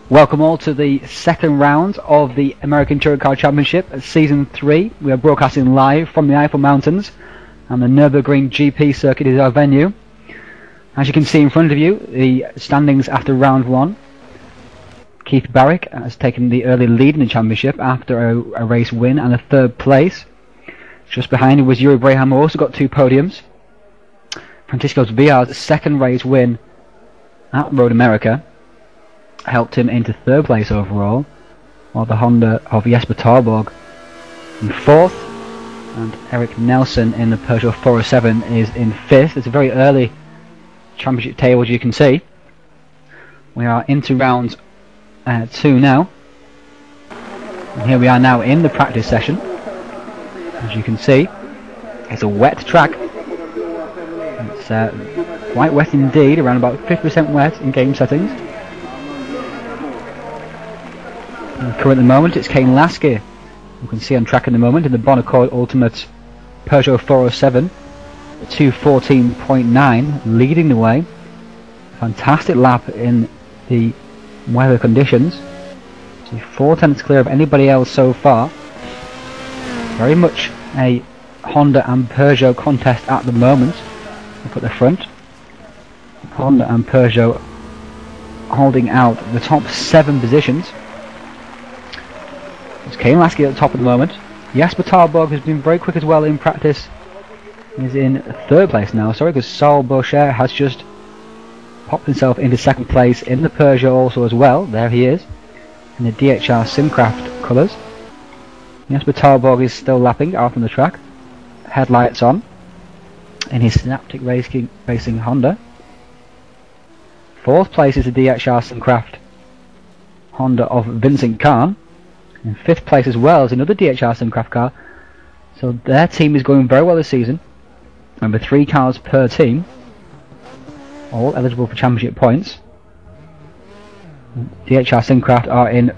Welcome all to the second round of the American Touring Car Championship Season 3. We are broadcasting live from the Eifel Mountains, and the Nürburgring GP circuit is our venue. As you can see in front of you, the standings after round 1. Keith Barrick has taken the early lead in the championship after a race win and a third place. Just behind him was Yuri Braham, who also got 2 podiums. Francisco Villar's second race win at Road America helped him into third place overall, while the Honda of Jesper Tarborg in fourth, and Eric Nelson in the Peugeot 407 is in fifth. It's a very early championship table, as you can see. We are into round 2 now, and here we are now in the practice session. As you can see, it's a wet track. It's quite wet indeed, around about 50% wet in game settings. Current at the moment, it's Kane Lasky, you can see on track at the moment in the Bonaccord Ultimate Peugeot 407, 2:14.9, leading the way. Fantastic lap in the weather conditions. So 4 tenths clear of anybody else so far. Very much a Honda and Peugeot contest at the moment. Up at the front, Honda and Peugeot holding out the top 7 positions. It's Kane Lasky at the top at the moment. Jesper Tarborg has been very quick as well in practice. He's in third place now, sorry, because Saul Boucher has just popped himself into second place in the Peugeot also as well. There he is, in the DHR Simcraft colours. Jesper Tarborg is still lapping out on the track, headlights on, in his Synaptic Racing Honda. Fourth place is the DHR Simcraft Honda of Vincent Kahn. In fifth place as well is another DHR Simcraft car. So their team is going very well this season. Remember, 3 cars per team, all eligible for championship points. DHR Simcraft are in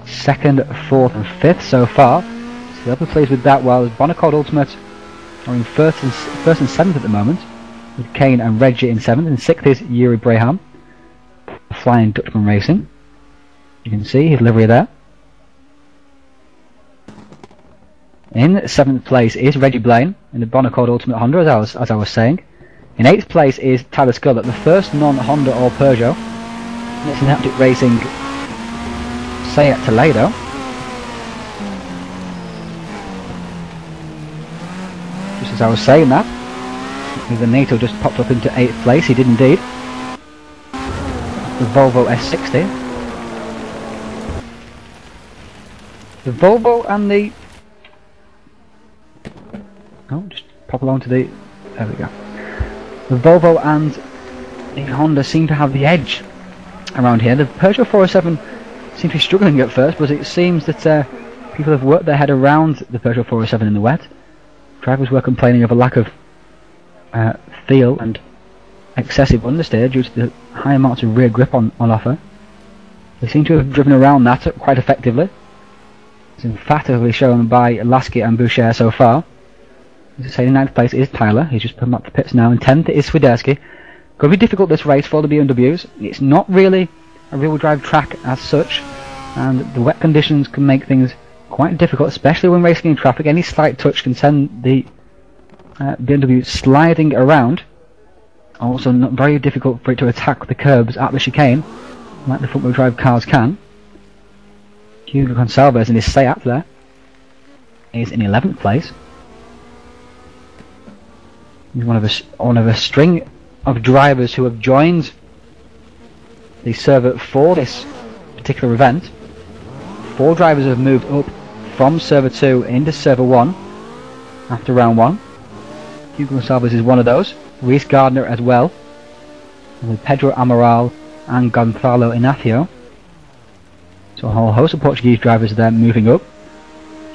2nd, 4th and 5th so far. So they'll be pleased with that, while Bonaccord Ultimate are in 1st and 7th at the moment, with Kane and Reggie in 7th, and 6th is Yuri Braham, Flying Dutchman Racing. You can see his livery there. In 7th place is Reggie Blaine in the Bonaccord Ultimate Honda, as I was saying. In 8th place is Tyler Scullett, the first non-Honda or Peugeot. It's Synaptic Racing Seat Toledo. Just as I was saying that, the NATO just popped up into 8th place, he did indeed. The Volvo S60. The Volvo and the... Oh, just pop along to the... There we go. The Volvo and the Honda seem to have the edge around here. The Peugeot 407 seems to be struggling at first, but it seems that people have worked their head around the Peugeot 407 in the wet. Drivers were complaining of a lack of feel and excessive understeer due to the high amounts of rear grip on offer. They seem to have driven around that quite effectively. It's emphatically shown by Lasky and Boucher so far. As I say, in 9th place is Tyler, he's just putting up the pits now. In 10th is Swiderski. Going to be difficult this race for the BMWs. It's not really a rear-wheel drive track as such, and the wet conditions can make things quite difficult, especially when racing in traffic. Any slight touch can send the BMW sliding around. Also not very difficult for it to attack the curbs at the chicane, like the front-wheel drive cars can. Hugo Gonçalves in his Seat there is in 11th place. He's one of a string of drivers who have joined the server for this particular event. 4 drivers have moved up from server 2 into server 1 after round 1. Hugo Gonçalves is one of those. Reese Gardner as well, and with Pedro Amaral and Gonzalo Inacio. So a whole host of Portuguese drivers there moving up.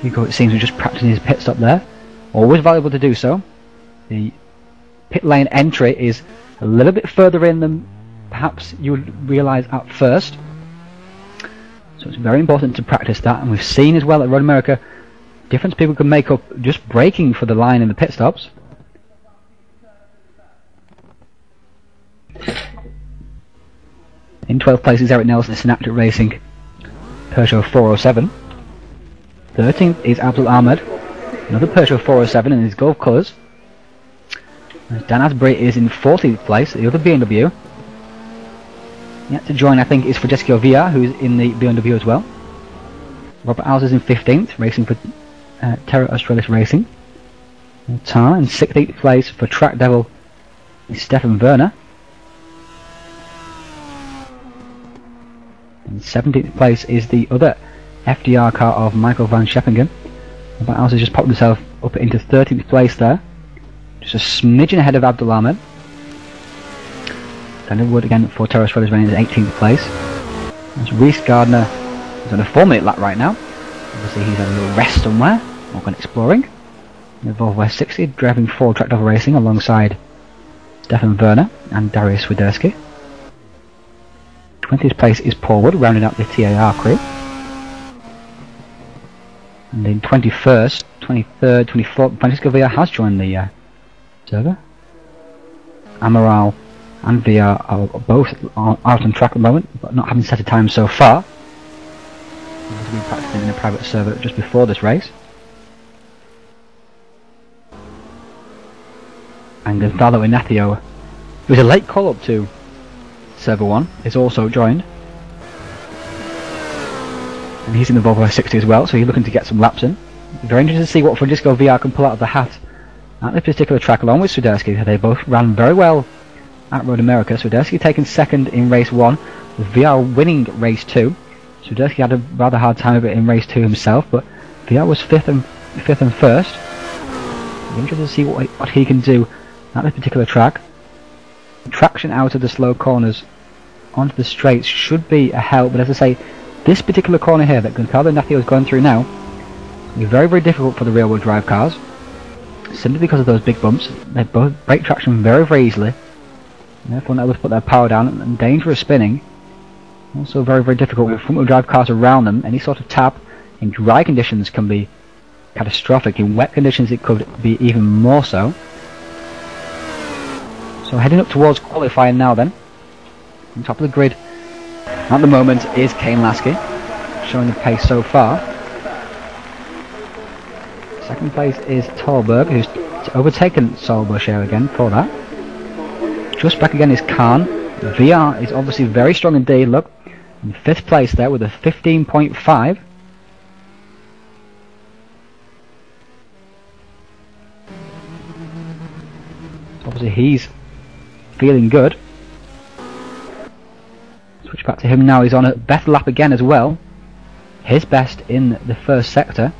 Hugo, it seems, is just practicing his pit stop there. Always valuable to do so. The pit lane entry is a little bit further in than perhaps you would realise at first. So it's very important to practice that, and we've seen as well at Road America difference people can make up just braking for the line in the pit stops. In 12th place is Eric Nelson, Synaptic Racing, Peugeot 407. 13th is Abdul Ahmed, another Peugeot 407 in his Gulf colours. Dan Asbury is in 14th place, the other BMW. Yet to join, I think, is Francesco Villa, who's in the BMW as well. Robert Alves is in 15th, racing for Terra Australis Racing. Tar in 16th place for Track Devil is Stefan Werner. In 17th place is the other FDR car of Michael van Scheppingen. Robert Alves has just popped himself up into 13th place there. Just a smidgen ahead of Abdul Ahmed. Daniel Wood again for Terra Australis Racing in 18th place. There's Reece Gardner. He's on a 4-minute lap right now. Obviously he's had a little rest somewhere, or gone exploring. In the Volvo S60, driving for Track Devil Racing alongside Stefan Werner and Darius Swiderski. 20th place is Paul Wood, rounding out the TAR crew. And in 21st, 23rd, 24th, Francisco Villa has joined the server. Amaral and Villa are both out on track at the moment, but not having set a time so far. He's been practicing in a private server just before this race. And Gonzalo Ignacio, who was a late call up to server 1, is also joined. And he's in the Volvo S60 as well, so he's looking to get some laps in. Very interested to see what Francisco VR can pull out of the hat at this particular track, along with Swiderski. They both ran very well at Road America. Swiderski taking second in race 1, with VR winning race 2. Swiderski had a rather hard time of it in race 2 himself, but VR was fifth and first. I'm interested to see what he can do at this particular track. Traction out of the slow corners onto the straights should be a help, but as I say, this particular corner here that Gonzalo Ignacio is going through now will be very, very difficult for the rear-wheel drive cars, simply because of those big bumps. They both break traction very, very easily, and therefore not able to put their power down, and dangerous spinning. Also very, very difficult with front-wheel drive cars around them. Any sort of tap in dry conditions can be catastrophic. In wet conditions it could be even more so. So heading up towards qualifying now then. On top of the grid at the moment is Kane Lasky, showing the pace so far. Second place is Tolberg, who's overtaken Solberg again for that. Just back again is Khan. VR is obviously very strong indeed, look. In 5th place there with a 15.5. Obviously he's feeling good. Switch back to him now, he's on a better lap again as well. His best in the first sector.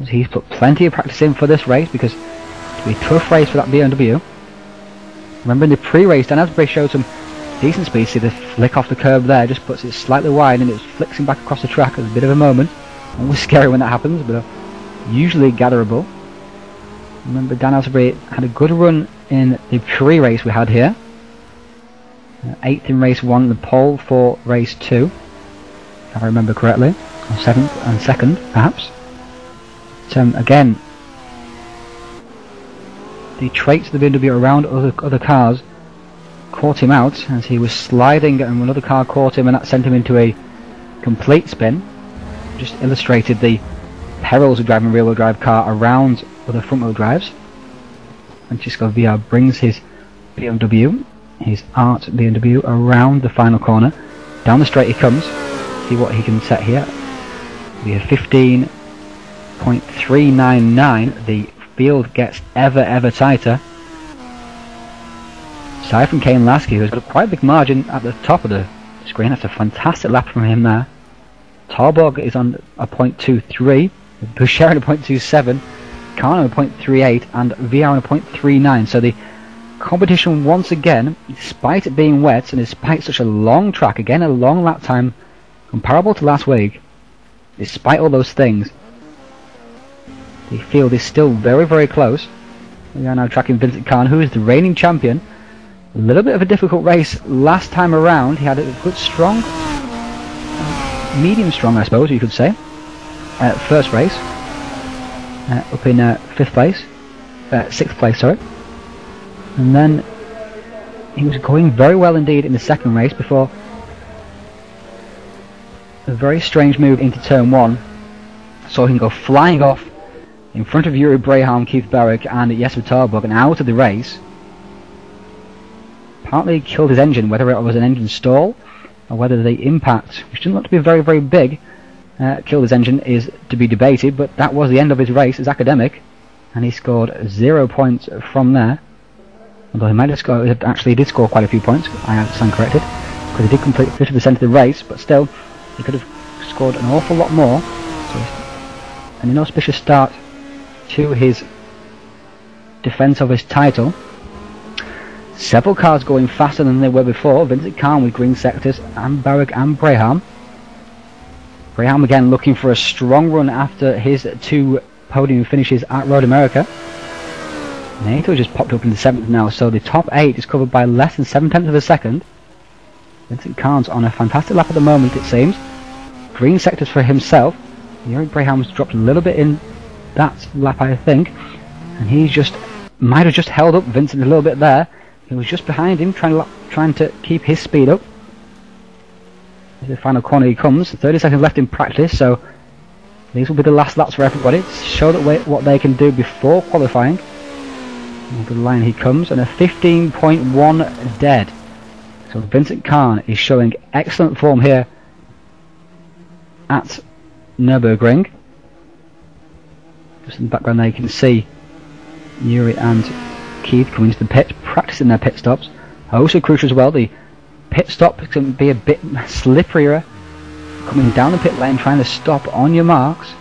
He's put plenty of practice in for this race, because it'll be a tough race for that BMW. Remember in the pre-race, Dan Asbury showed some decent speed. See the flick off the curb there, just puts it slightly wide and it flicks him back across the track. It's a bit of a moment. Always scary when that happens, but usually gatherable. Remember Dan Asbury had a good run in the pre-race we had here. 8th in race 1, the pole for race 2, if I remember correctly, or 7th and 2nd perhaps. But, again, the traits of the BMW around other cars caught him out as he was sliding, and another car caught him and that sent him into a complete spin. Just illustrated the perils of driving a rear-wheel drive car around other front-wheel drives. Francisco Villa brings his BMW, his art BMW, around the final corner. Down the straight he comes. See what he can set here. We have 15.399. The field gets ever tighter. Aside from Kane Lasky, who's got a quite big margin at the top of the screen. That's a fantastic lap from him there. Tarborg is on a 0.23, Boucher on a 0.27, Khan on a 0.38, and VR on a 0.39. So the competition once again, despite it being wet and despite such a long track, again a long lap time comparable to last week, despite all those things, the field is still very close. We are now tracking Vincent Khan, who is the reigning champion. A little bit of a difficult race last time around. He had a good strong, medium strong I suppose you could say, first race, up in 5th place, 6th place sorry, and then he was going very well indeed in the second race before a very strange move into turn 1. Saw him go flying off in front of Yuri Braham, Keith Barrick and Jesper Tarburg and out of the race. Partly killed his engine, whether it was an engine stall or whether the impact, which didn't look to be very, very big, killed his engine is to be debated, but that was the end of his race as academic, and he scored 0 points from there. Although he might have scored, actually he did score quite a few points, I stand corrected, because he did complete 50% of the race, but still, he could have scored an awful lot more. So an inauspicious start to his defence of his title. Several cars going faster than they were before. Vincent Khan with green sectors, and Barrick and Braham. Braham again looking for a strong run after his 2 podium finishes at Road America. NATO just popped up into 7th now, so the top 8 is covered by less than 7/10 of a second. Vincent Khan's on a fantastic lap at the moment, it seems. Green sectors for himself. Yuri Braham's dropped a little bit in that lap, I think, and he just might have just held up Vincent a little bit there. He was just behind him, trying to keep his speed up. As the final corner he comes, 30 seconds left in practice, so these will be the last laps for everybody to show that what they can do before qualifying. Over the line he comes, and a 15.1 dead. So Vincent Khan is showing excellent form here at Nürburgring. Just in the background there you can see Yuri and Keith coming into the pit, practicing their pit stops. Also crucial as well, the pit stop can be a bit slipperier, coming down the pit lane, trying to stop on your marks.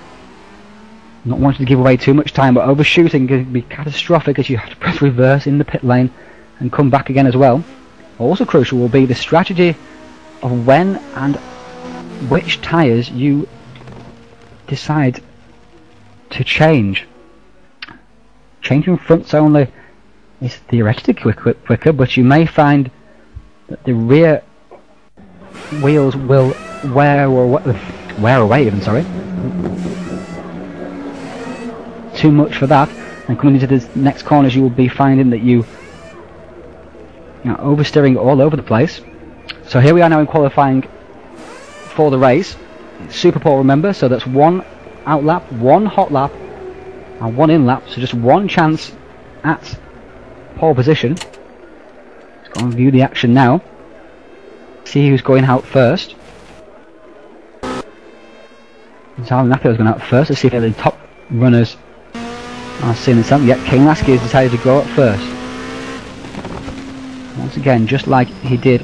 Not wanting to give away too much time, but overshooting can be catastrophic as you have to press reverse in the pit lane and come back again as well. Also crucial will be the strategy of when and which tyres you decide to change. Changing fronts only is theoretically quicker, but you may find that the rear wheels will wear away even, sorry. Too much for that, and coming into the next corners you will be finding that you are oversteering all over the place. So here we are now in qualifying for the race. Super pole, remember, so that's 1 out lap, 1 hot lap and 1 in lap, so just 1 chance at pole position. Let's go and view the action now. See who's going out first. Zarlin Napier's going out first. Let's see if the top runners are seeing this out. Yep, Kane Lasky has decided to go up first. Once again, just like he did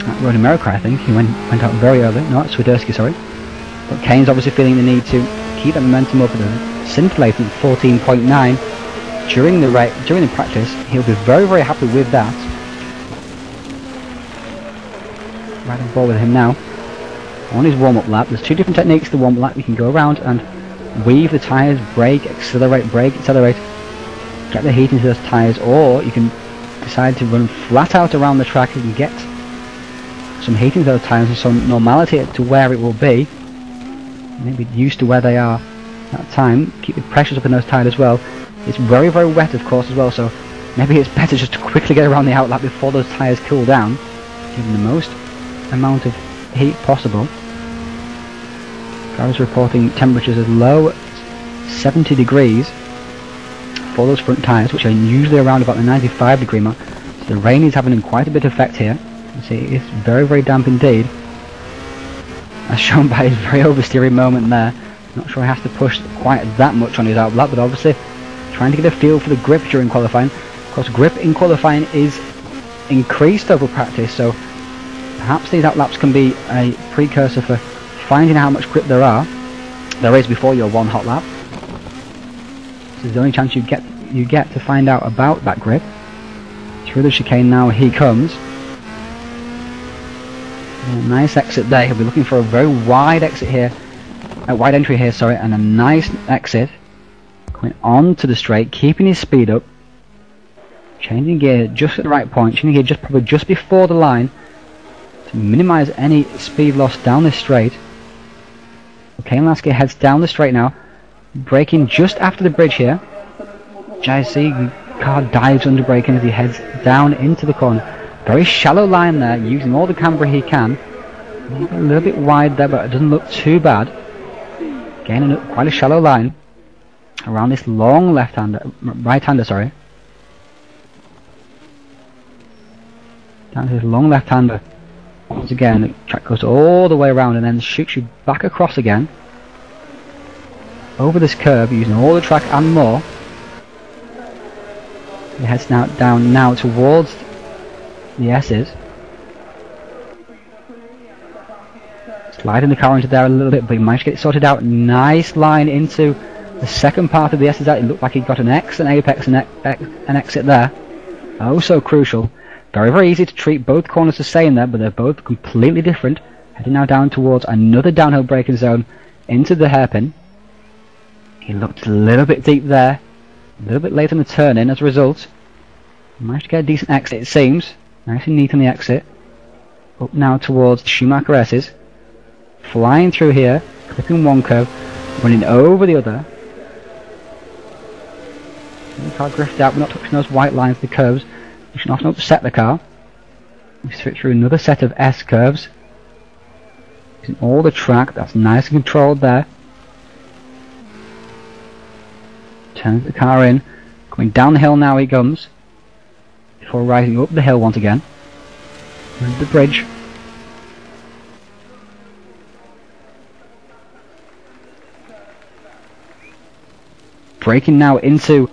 at Road America, I think. He went out very early. No, it's Swiderski, sorry. But Kane's obviously feeling the need to keep that momentum up at a scintillating 14.9 during the practice. He'll be very, very happy with that. Right on board with him now. On his warm-up lap, there's 2 different techniques to the warm-up lap. You can go around and weave the tyres, brake, accelerate, get the heat into those tyres, or you can decide to run flat out around the track and get some heat into those tyres and some normality to where it will be. Maybe used to where they are at that time. Keep the pressures up in those tyres as well. It's very, very wet of course as well, so maybe it's better just to quickly get around the outlap before those tyres cool down, giving the most amount of heat possible. Drivers reporting temperatures as low as 70 degrees for those front tyres, which are usually around about the 95 degree mark. So the rain is having quite a bit of effect here. You see, it's very, very damp indeed, as shown by his very oversteering moment there. Not sure he has to push quite that much on his outlap, but obviously trying to get a feel for the grip during qualifying. Of course, grip in qualifying is increased over practice, so perhaps these outlaps can be a precursor for finding out how much grip there is before your 1 hot lap. This is the only chance you get to find out about that grip. Through the chicane now he comes. Nice exit there. He'll be looking for a very wide exit here, wide entry here, sorry, and a nice exit. Going on to the straight, keeping his speed up, changing gear just at the right point, changing gear probably just before the line to minimise any speed loss down this straight. Okay, Lasky heads down the straight now, braking just after the bridge here. JC car dives under braking as he heads down into the corner. Very shallow line there, using all the camber he can. A little bit wide there, but it doesn't look too bad. Again, quite a shallow line around this long right-hander, sorry. Down to this long left-hander. Once again, the track goes all the way around and then shoots you back across again. Over this curve, using all the track and more. He heads down now towards the S's. Sliding the car into there a little bit, but he managed to get it sorted out. Nice line into the second part of the S's. It looked like he got an X, an apex, and an exit there. Oh, so crucial. Very, very easy to treat both corners the same there, but they're both completely different. Heading now down towards another downhill braking zone into the hairpin. He looked a little bit deep there, a little bit late on the turn in as a result. He managed to get a decent exit, it seems. Nice and neat on the exit. Up now towards the Schumacher S's. Flying through here, clipping one curve, running over the other. The car drifted out, we're not touching those white lines, the curves. We should often upset the car. We switch through another set of S curves. Using all the track, that's nice and controlled there. Turns the car in. Coming down the hill now he comes. Before rising up the hill once again. There's the bridge. Braking now into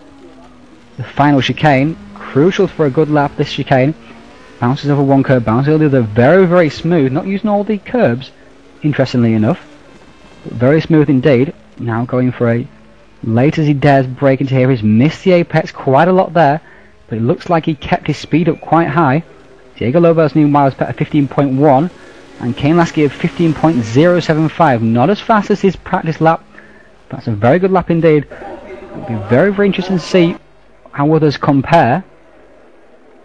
the final chicane. Crucial for a good lap, this chicane. Bounces over one curve, bounces over the other. Very, very smooth. Not using all the curbs, interestingly enough. But very smooth indeed. Now going for a late as he dares break into here. He's missed the apex quite a lot there. But it looks like he kept his speed up quite high. Diego Lopez new miles per 15.1. And Kane Lasky of 15.075. Not as fast as his practice lap. But that's a very good lap indeed. It'll be very, very interesting to see how others compare.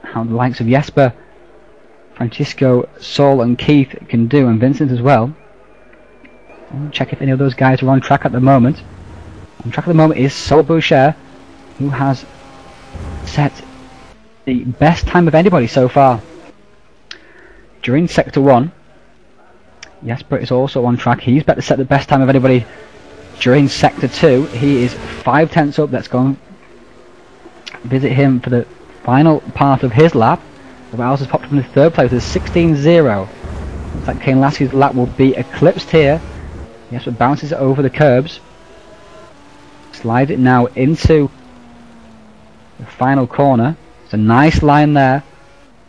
How the likes of Jesper, Francisco, Saul and Keith can do, and Vincent as well. I'll check if any of those guys are on track at the moment. On track at the moment is Saul Boucher, who has set the best time of anybody so far. During Sector 1, Jesper is also on track. He's better set the best time of anybody. During Sector 2, he is 5/10 up. Let's go and visit him for the final part of his lap. Rouse has popped up in the third place with 16.0. Looks like Kane Lasky's lap will be eclipsed here. Jesper bounces it over the curbs. Slides it now into the final corner. It's a nice line there.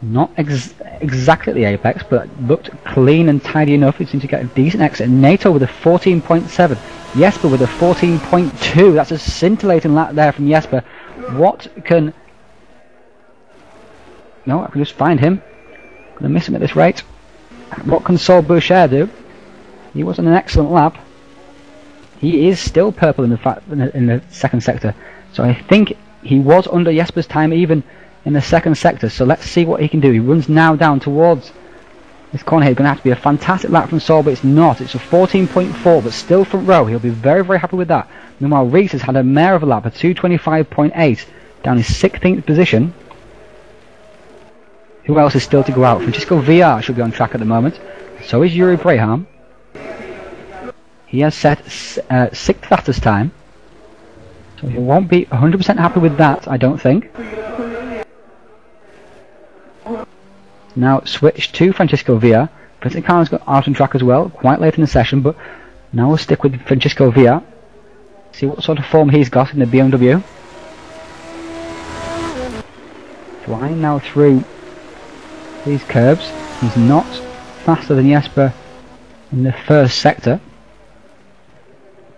Not exactly at the apex, but looked clean and tidy enough. It seemed to get a decent exit. NATO with a 14.7. Jesper with a 14.2. That's a scintillating lap there from Jesper. What can... No, I can just find him. I'm going to miss him at this rate. What can Saul Boucher do? He was on an excellent lap. He is still purple in the second sector. So I think he was under Jesper's time even in the second sector. So let's see what he can do. He runs now down towards this corner here. It's going to have to be a fantastic lap from Saul, but it's not. It's a 14.4, but still front row. He'll be very, very happy with that. Meanwhile, Reese has had a mare of a lap, a 2:25.8, down in 16th position. Who else is still to go out? Francisco VR should be on track at the moment. So is Yuri Braham. He has set 6th fastest time. So he won't be 100% happy with that, I don't think. Now switch to Francisco Villa. Vincent Carmen's got out on track as well, quite late in the session, but now we'll stick with Francisco Villa. See what sort of form he's got in the BMW. Flying now through these curbs. He's not faster than Jesper in the first sector.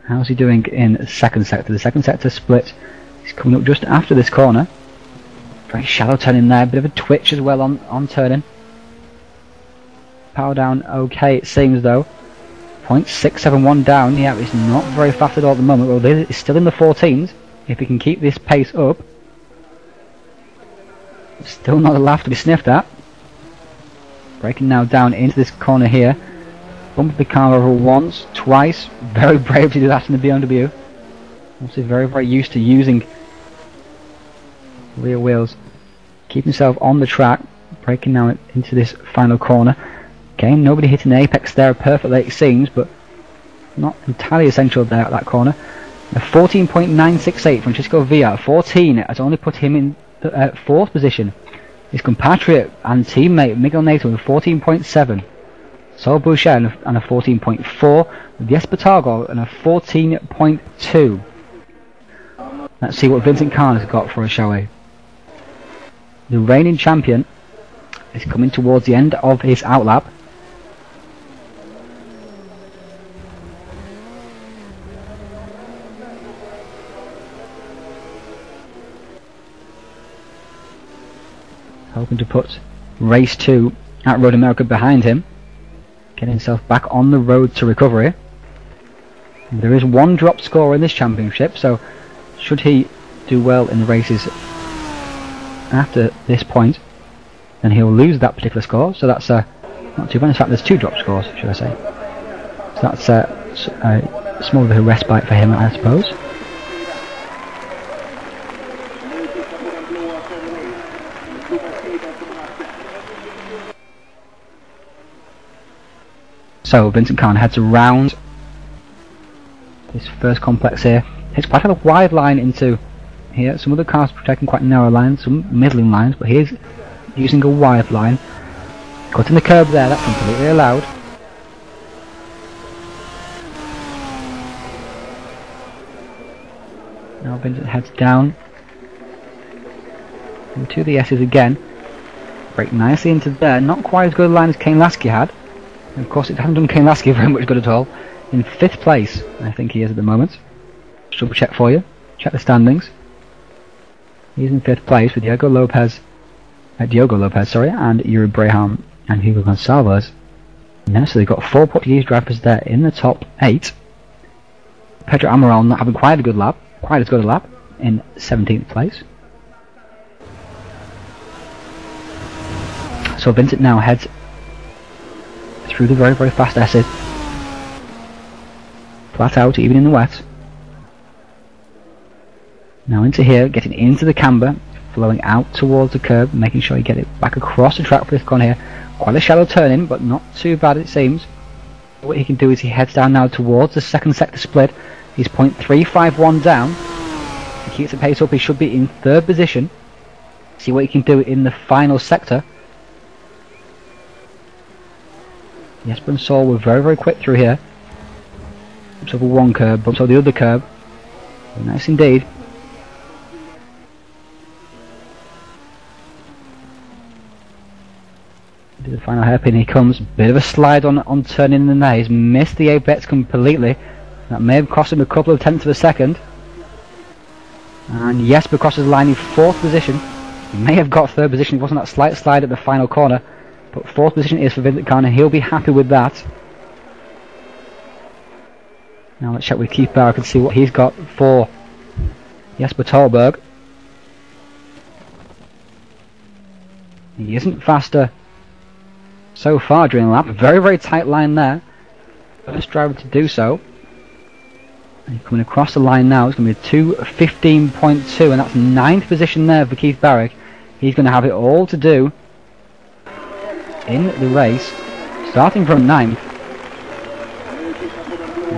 How's he doing in the second sector? The second sector split. He's coming up just after this corner. Very shallow turn in there, bit of a twitch as well on turning. Power down okay it seems though. 0.671 down, yeah, it's not very fast at all at the moment. Well, it's still in the 14s. If he can keep this pace up. Still not a laugh to be sniffed at. Braking now down into this corner here. Bumped the car over once, twice. Very brave to do that in the BMW. Obviously very, very used to using rear wheels. Keep himself on the track, breaking now into this final corner. Okay, nobody hitting the apex there perfectly it seems, but not entirely essential there at that corner. A 14.968 Francisco Villa, 14 has only put him in the 4th position. His compatriot and teammate Miguel Neto with 14.7. Sol Boucher and a 14.4. Jesper Targo and a 14.2. Let's see what Vincent Kahn has got for us, shall we? The reigning champion is coming towards the end of his outlap. Hoping to put race 2 at Road America behind him. Getting himself back on the road to recovery. There is 1 drop score in this championship, so should he do well in the races after this point, then he'll lose that particular score, so that's not too bad. In fact, there's 2 drop scores, should I say. So that's a small bit of a respite for him, I suppose. So Vincent Kahn heads around this first complex here. It's quite a wide line into here. Some of the cars protecting quite narrow lines, some middling lines, but he's using a wide line. Cutting the curb there, that's completely allowed. Now Vincent heads down into the S's again. Break nicely into there. Not quite as good a line as Kane Lasky had. And of course, it hasn't done Kane Lasky very much good at all. In 5th place, I think he is at the moment. Double check for you. Check the standings. He's in 5th place with Diogo Lopez, and Yuri Braham and Hugo Gonçalves. And so they've got 4 Portuguese drivers there in the top 8. Pedro Amaral not having quite as good a lap, in 17th place. So Vincent now heads through the very, very fast S's. Flat out, even in the wet. Now into here, getting into the camber, flowing out towards the curb, making sure you get it back across the track for this corner here. Quite a shallow turn in, but not too bad it seems. What he can do is he heads down now towards the second sector split. He's 0.351 down. If he keeps the pace up, he should be in 3rd position. See what he can do in the final sector. Jesper and Sol were very, very quick through here. Bumps over one curb, bumps over the other curb. Very nice indeed. To the final hairpin he comes. Bit of a slide on turning in there. He's missed the apex completely. That may have cost him a couple of tenths of a second. And Jesper crosses the line in 4th position. He may have got 3rd position. It wasn't that slight slide at the final corner. But 4th position is for Vincent Kahn, and he'll be happy with that. Now let's check with Keith Barrow and see what he's got for Jesper Tolberg. He isn't faster so far during the lap. Very, very tight line there. First driver to do so. And he's coming across the line now. It's going to be 2:15.2, and that's 9th position there for Keith Barrick. He's going to have it all to do in the race, starting from 9th.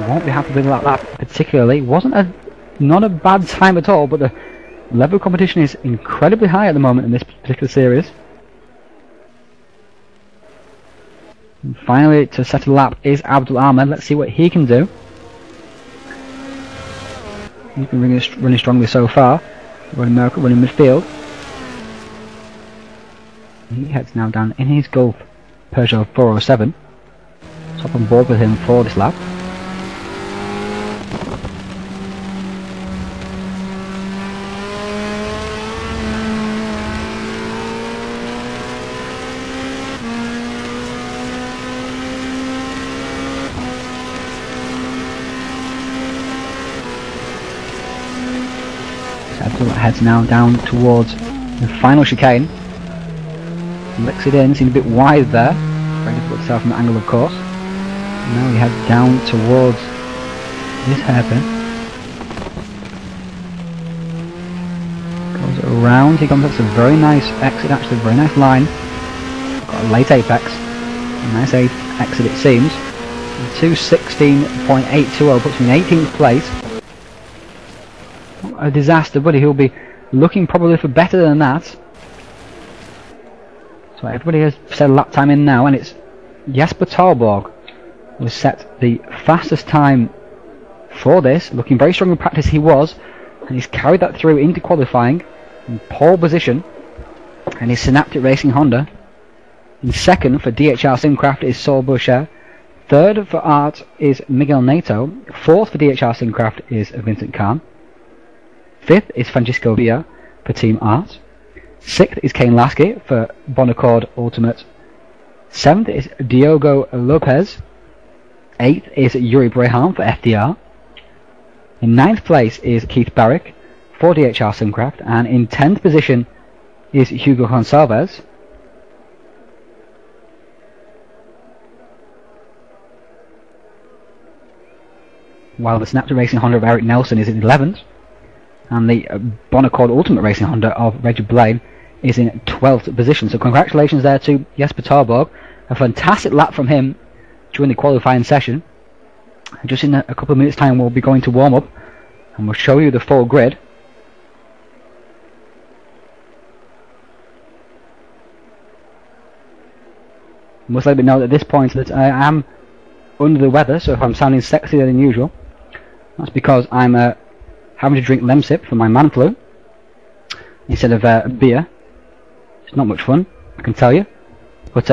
Won't be happy with that lap particularly. Not a bad time at all, but the level of competition is incredibly high at the moment in this particular series. And finally, to set a lap is Abdul Ahmed. Let's see what he can do. He's been running strongly so far. Running midfield. He heads now down in his Golf Peugeot 407. Top on board with him for this lap. Heads now down towards the final chicane. Licks it in, seems a bit wide there. Very difficult to tell from the angle, of course. And now we head down towards this hairpin. Goes Round he comes. That's a very nice exit, actually, very nice line. Got a late apex. A nice exit it seems. 2:16.820 puts him in 18th place. Not a disaster, but he'll be looking probably for better than that. So everybody has set a lap time in now, and it's Jesper Tarborg who has set the fastest time for this. Looking very strong in practice he was, and he's carried that through into qualifying in pole position. And his Synaptic Racing Honda. In second for DHR Simcraft is Saul Boucher. Third for Art is Miguel Neto. Fourth for DHR Simcraft is Vincent Kahn. Fifth is Francisco Villa for Team Art. Sixth is Kane Lasky for Bonaccord Ultimate. Seventh is Diogo Lopez. Eighth is Yuri Brehan for FDR. In ninth place is Keith Barrick for DHR Simcraft. And in 10th position is Hugo Gonçalves. While the Synaptic Racing Honda of Eric Nelson is in 11th, and the Bonaccord Ultimate Racing Honda of Reggie Blaine is in 12th position. So congratulations there to Jesper Tarborg. A fantastic lap from him during the qualifying session. Just in a couple of minutes time we'll be going to warm up, and we'll show you the full grid. I must let you know at this point that I am under the weather, so if I'm sounding sexier than usual, that's because I'm having to drink Lemsip for my man flu instead of beer. It's not much fun, I can tell you, but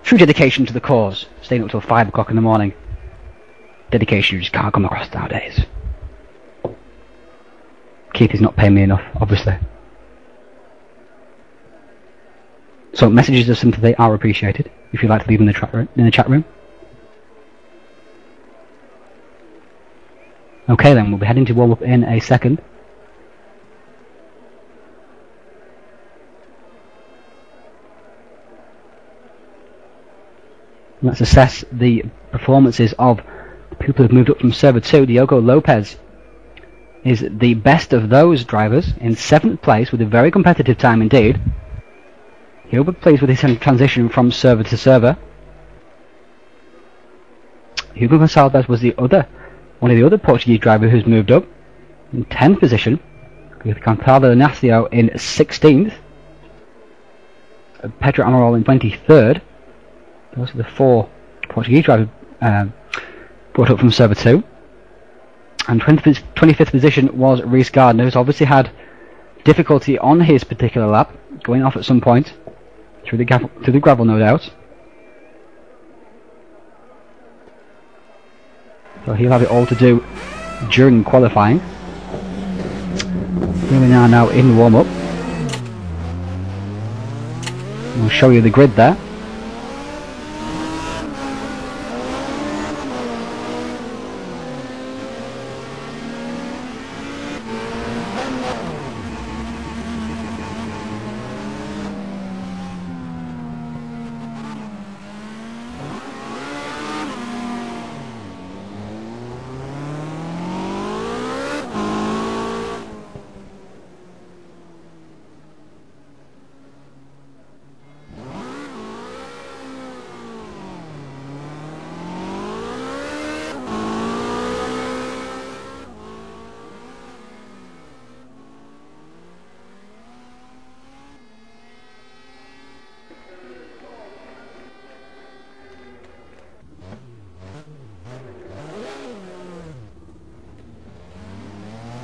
true dedication to the cause, staying up till 5 o'clock in the morning. Dedication you just can't come across nowadays. Keith is not paying me enough, obviously. So messages of sympathy are appreciated if you'd like to leave them in the chat room. Okay then, we'll be heading to warm up in a second. Let's assess the performances of the people who have moved up from Server 2. Diogo Lopez is the best of those drivers, in 7th place with a very competitive time indeed. He'll be pleased with his transition from server to server. Hugo Gonçalves was one of the other Portuguese drivers who's moved up in 10th position, with Cantada Inácio in 16th, Pedro Amaral in 23rd. Those are the 4 Portuguese drivers brought up from server 2. And 25th position was Rhys Gardner, who's obviously had difficulty on his particular lap, going off at some point through the gravel, no doubt. So he'll have it all to do during qualifying. Here we are now in warm-up. I'll show you the grid there.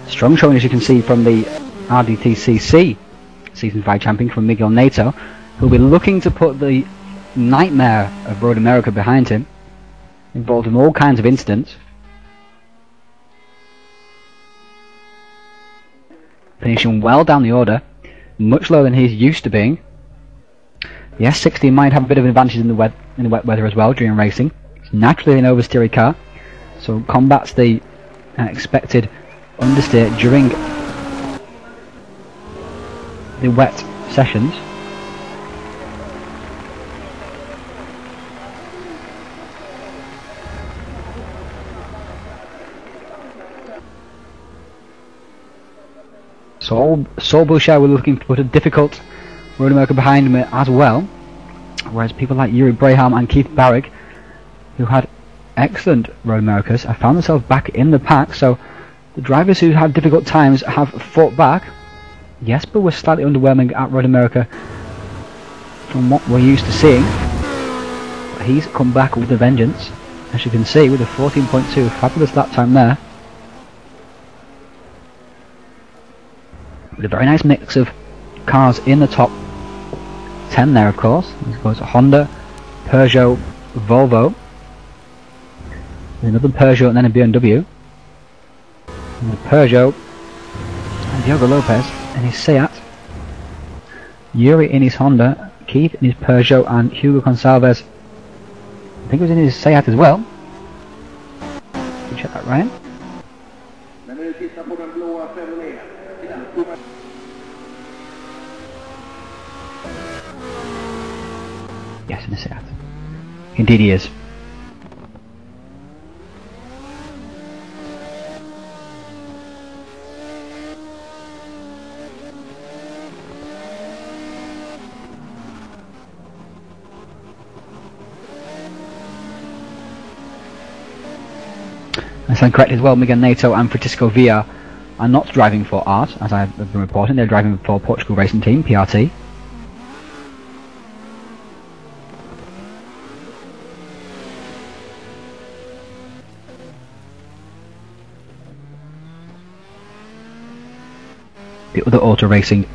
Strong showing, as you can see, from the RDTCC Season 5 champion from Miguel Neto, who'll be looking to put the nightmare of Road America behind him, involved in all kinds of incidents. Finishing well down the order, much lower than he's used to being. The S60 might have a bit of an advantage in the wet weather as well during racing. It's naturally an oversteery car, so combats the expected understeer during the wet sessions. Saul Boucher were looking to put a difficult road America behind him as well, whereas people like Yuri Braham and Keith Barrick, who had excellent road Americas, have found themselves back in the pack. So the drivers who had difficult times have fought back. Jesper was slightly underwhelming at Road America from what we're used to seeing, but he's come back with a vengeance, as you can see, with a 14.2, fabulous lap time there, with a very nice mix of cars in the top 10 there, of course. There's of course a Honda, Peugeot, Volvo, another Peugeot and then a BMW, and a Peugeot, and Diogo Lopez in his Seat, Yuri in his Honda, Keith in his Peugeot, and Hugo Gonçalves, I think, was in his Seat as well. Can you check that, Ryan? Yes, in a Seat. Indeed he is. I stand correct as well. Miguel Neto and Francisco Villa are not driving for ART, as I've been reporting. They're driving for Portugal Racing Team, PRT. The other auto racing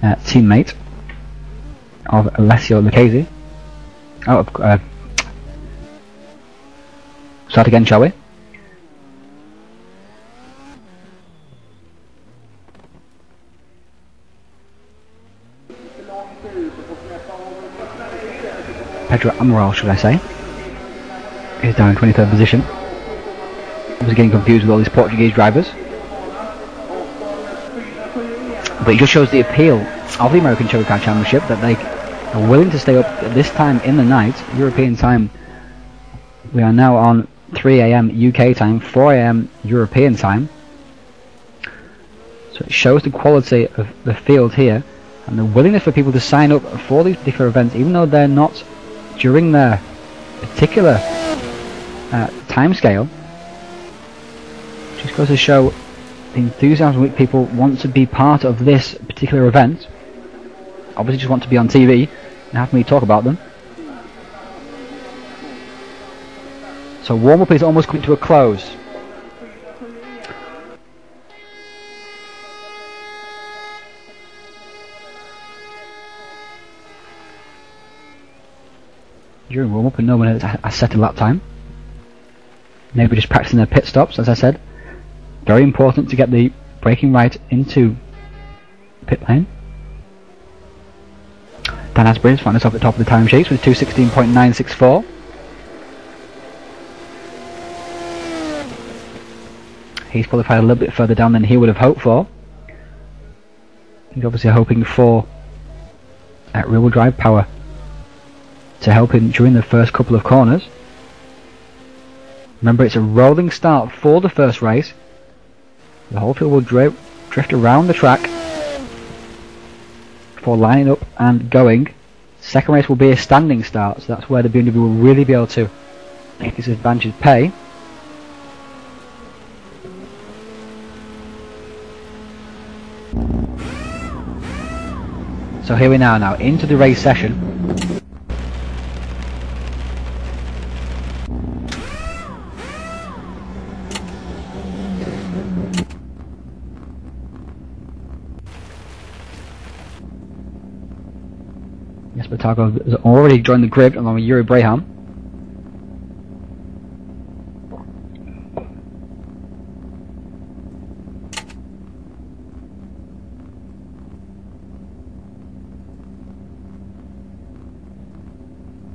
teammate of Alessio Lucchesi. Start again, shall we? Pedro Amaral, should I say, is down in 23rd position. I was getting confused with all these Portuguese drivers. But it just shows the appeal of the American Touring Car Championship, that they are willing to stay up at this time in the night, European time. We are now on 3 AM UK time, 4 AM European time. So it shows the quality of the field here, and the willingness for people to sign up for these particular events, even though they're not during their particular time scale. Just goes to show the enthusiasm with which people want to be part of this particular event. Obviously just want to be on TV and have me talk about them. So warm-up is almost coming to a close. During warm-up, and no one has set a lap time. Maybe just practicing their pit stops, as I said. Very important to get the braking right into pit lane. Dan Asbury's found us up at the top of the time sheets with 2:16.964. He's qualified a little bit further down than he would have hoped for. He's obviously hoping for rear-wheel drive power to help him during the first couple of corners. Remember, it's a rolling start for the first race. The whole field will drift around the track before lining up and going. Second race will be a standing start, so that's where the BMW will really be able to make this advantage pay. So here we are now into the race session. Jesper Targo has already joined the grid along with Yuri Braham.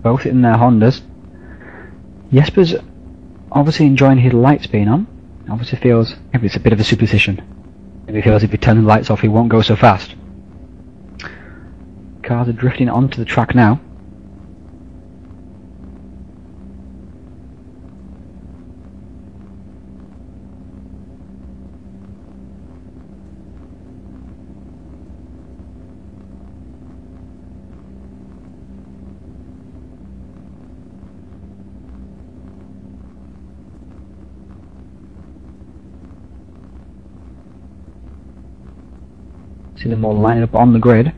Both in their Hondas. Jesper's obviously enjoying his lights being on. Obviously feels maybe it's a bit of a superstition. Maybe he feels if he turns the lights off he won't go so fast. Cars are drifting onto the track now. See them all lining up on the grid.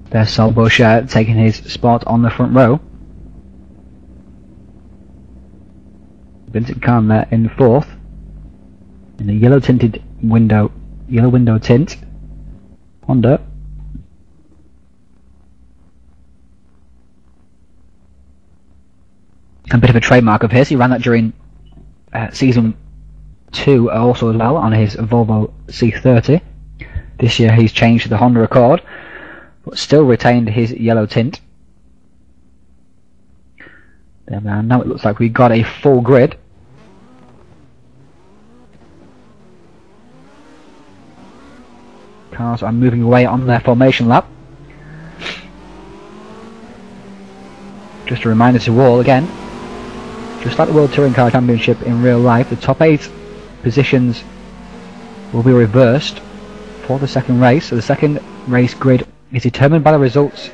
There's Sol Boucher taking his spot on the front row. Vincent Kahn there in 4th. In the yellow window tint. Honda. A bit of a trademark of his. He ran that during season 2 also as well on his Volvo C30. This year he's changed to the Honda Accord, but still retained his yellow tint. There we are. Now it looks like we got a full grid. Cars are moving away on their formation lap. Just a reminder to all again, just like the World Touring Car Championship in real life, the top 8 positions will be reversed for the second race. So the second race grid is determined by the results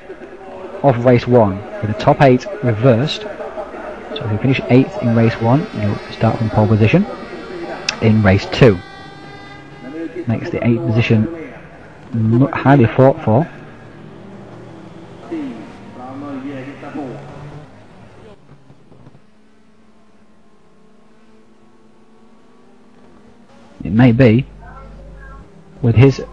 of race 1, with the top 8 reversed. So if you finish 8th in race 1, you'll start from pole position in race 2. Makes the 8th position highly fought for. It may be with his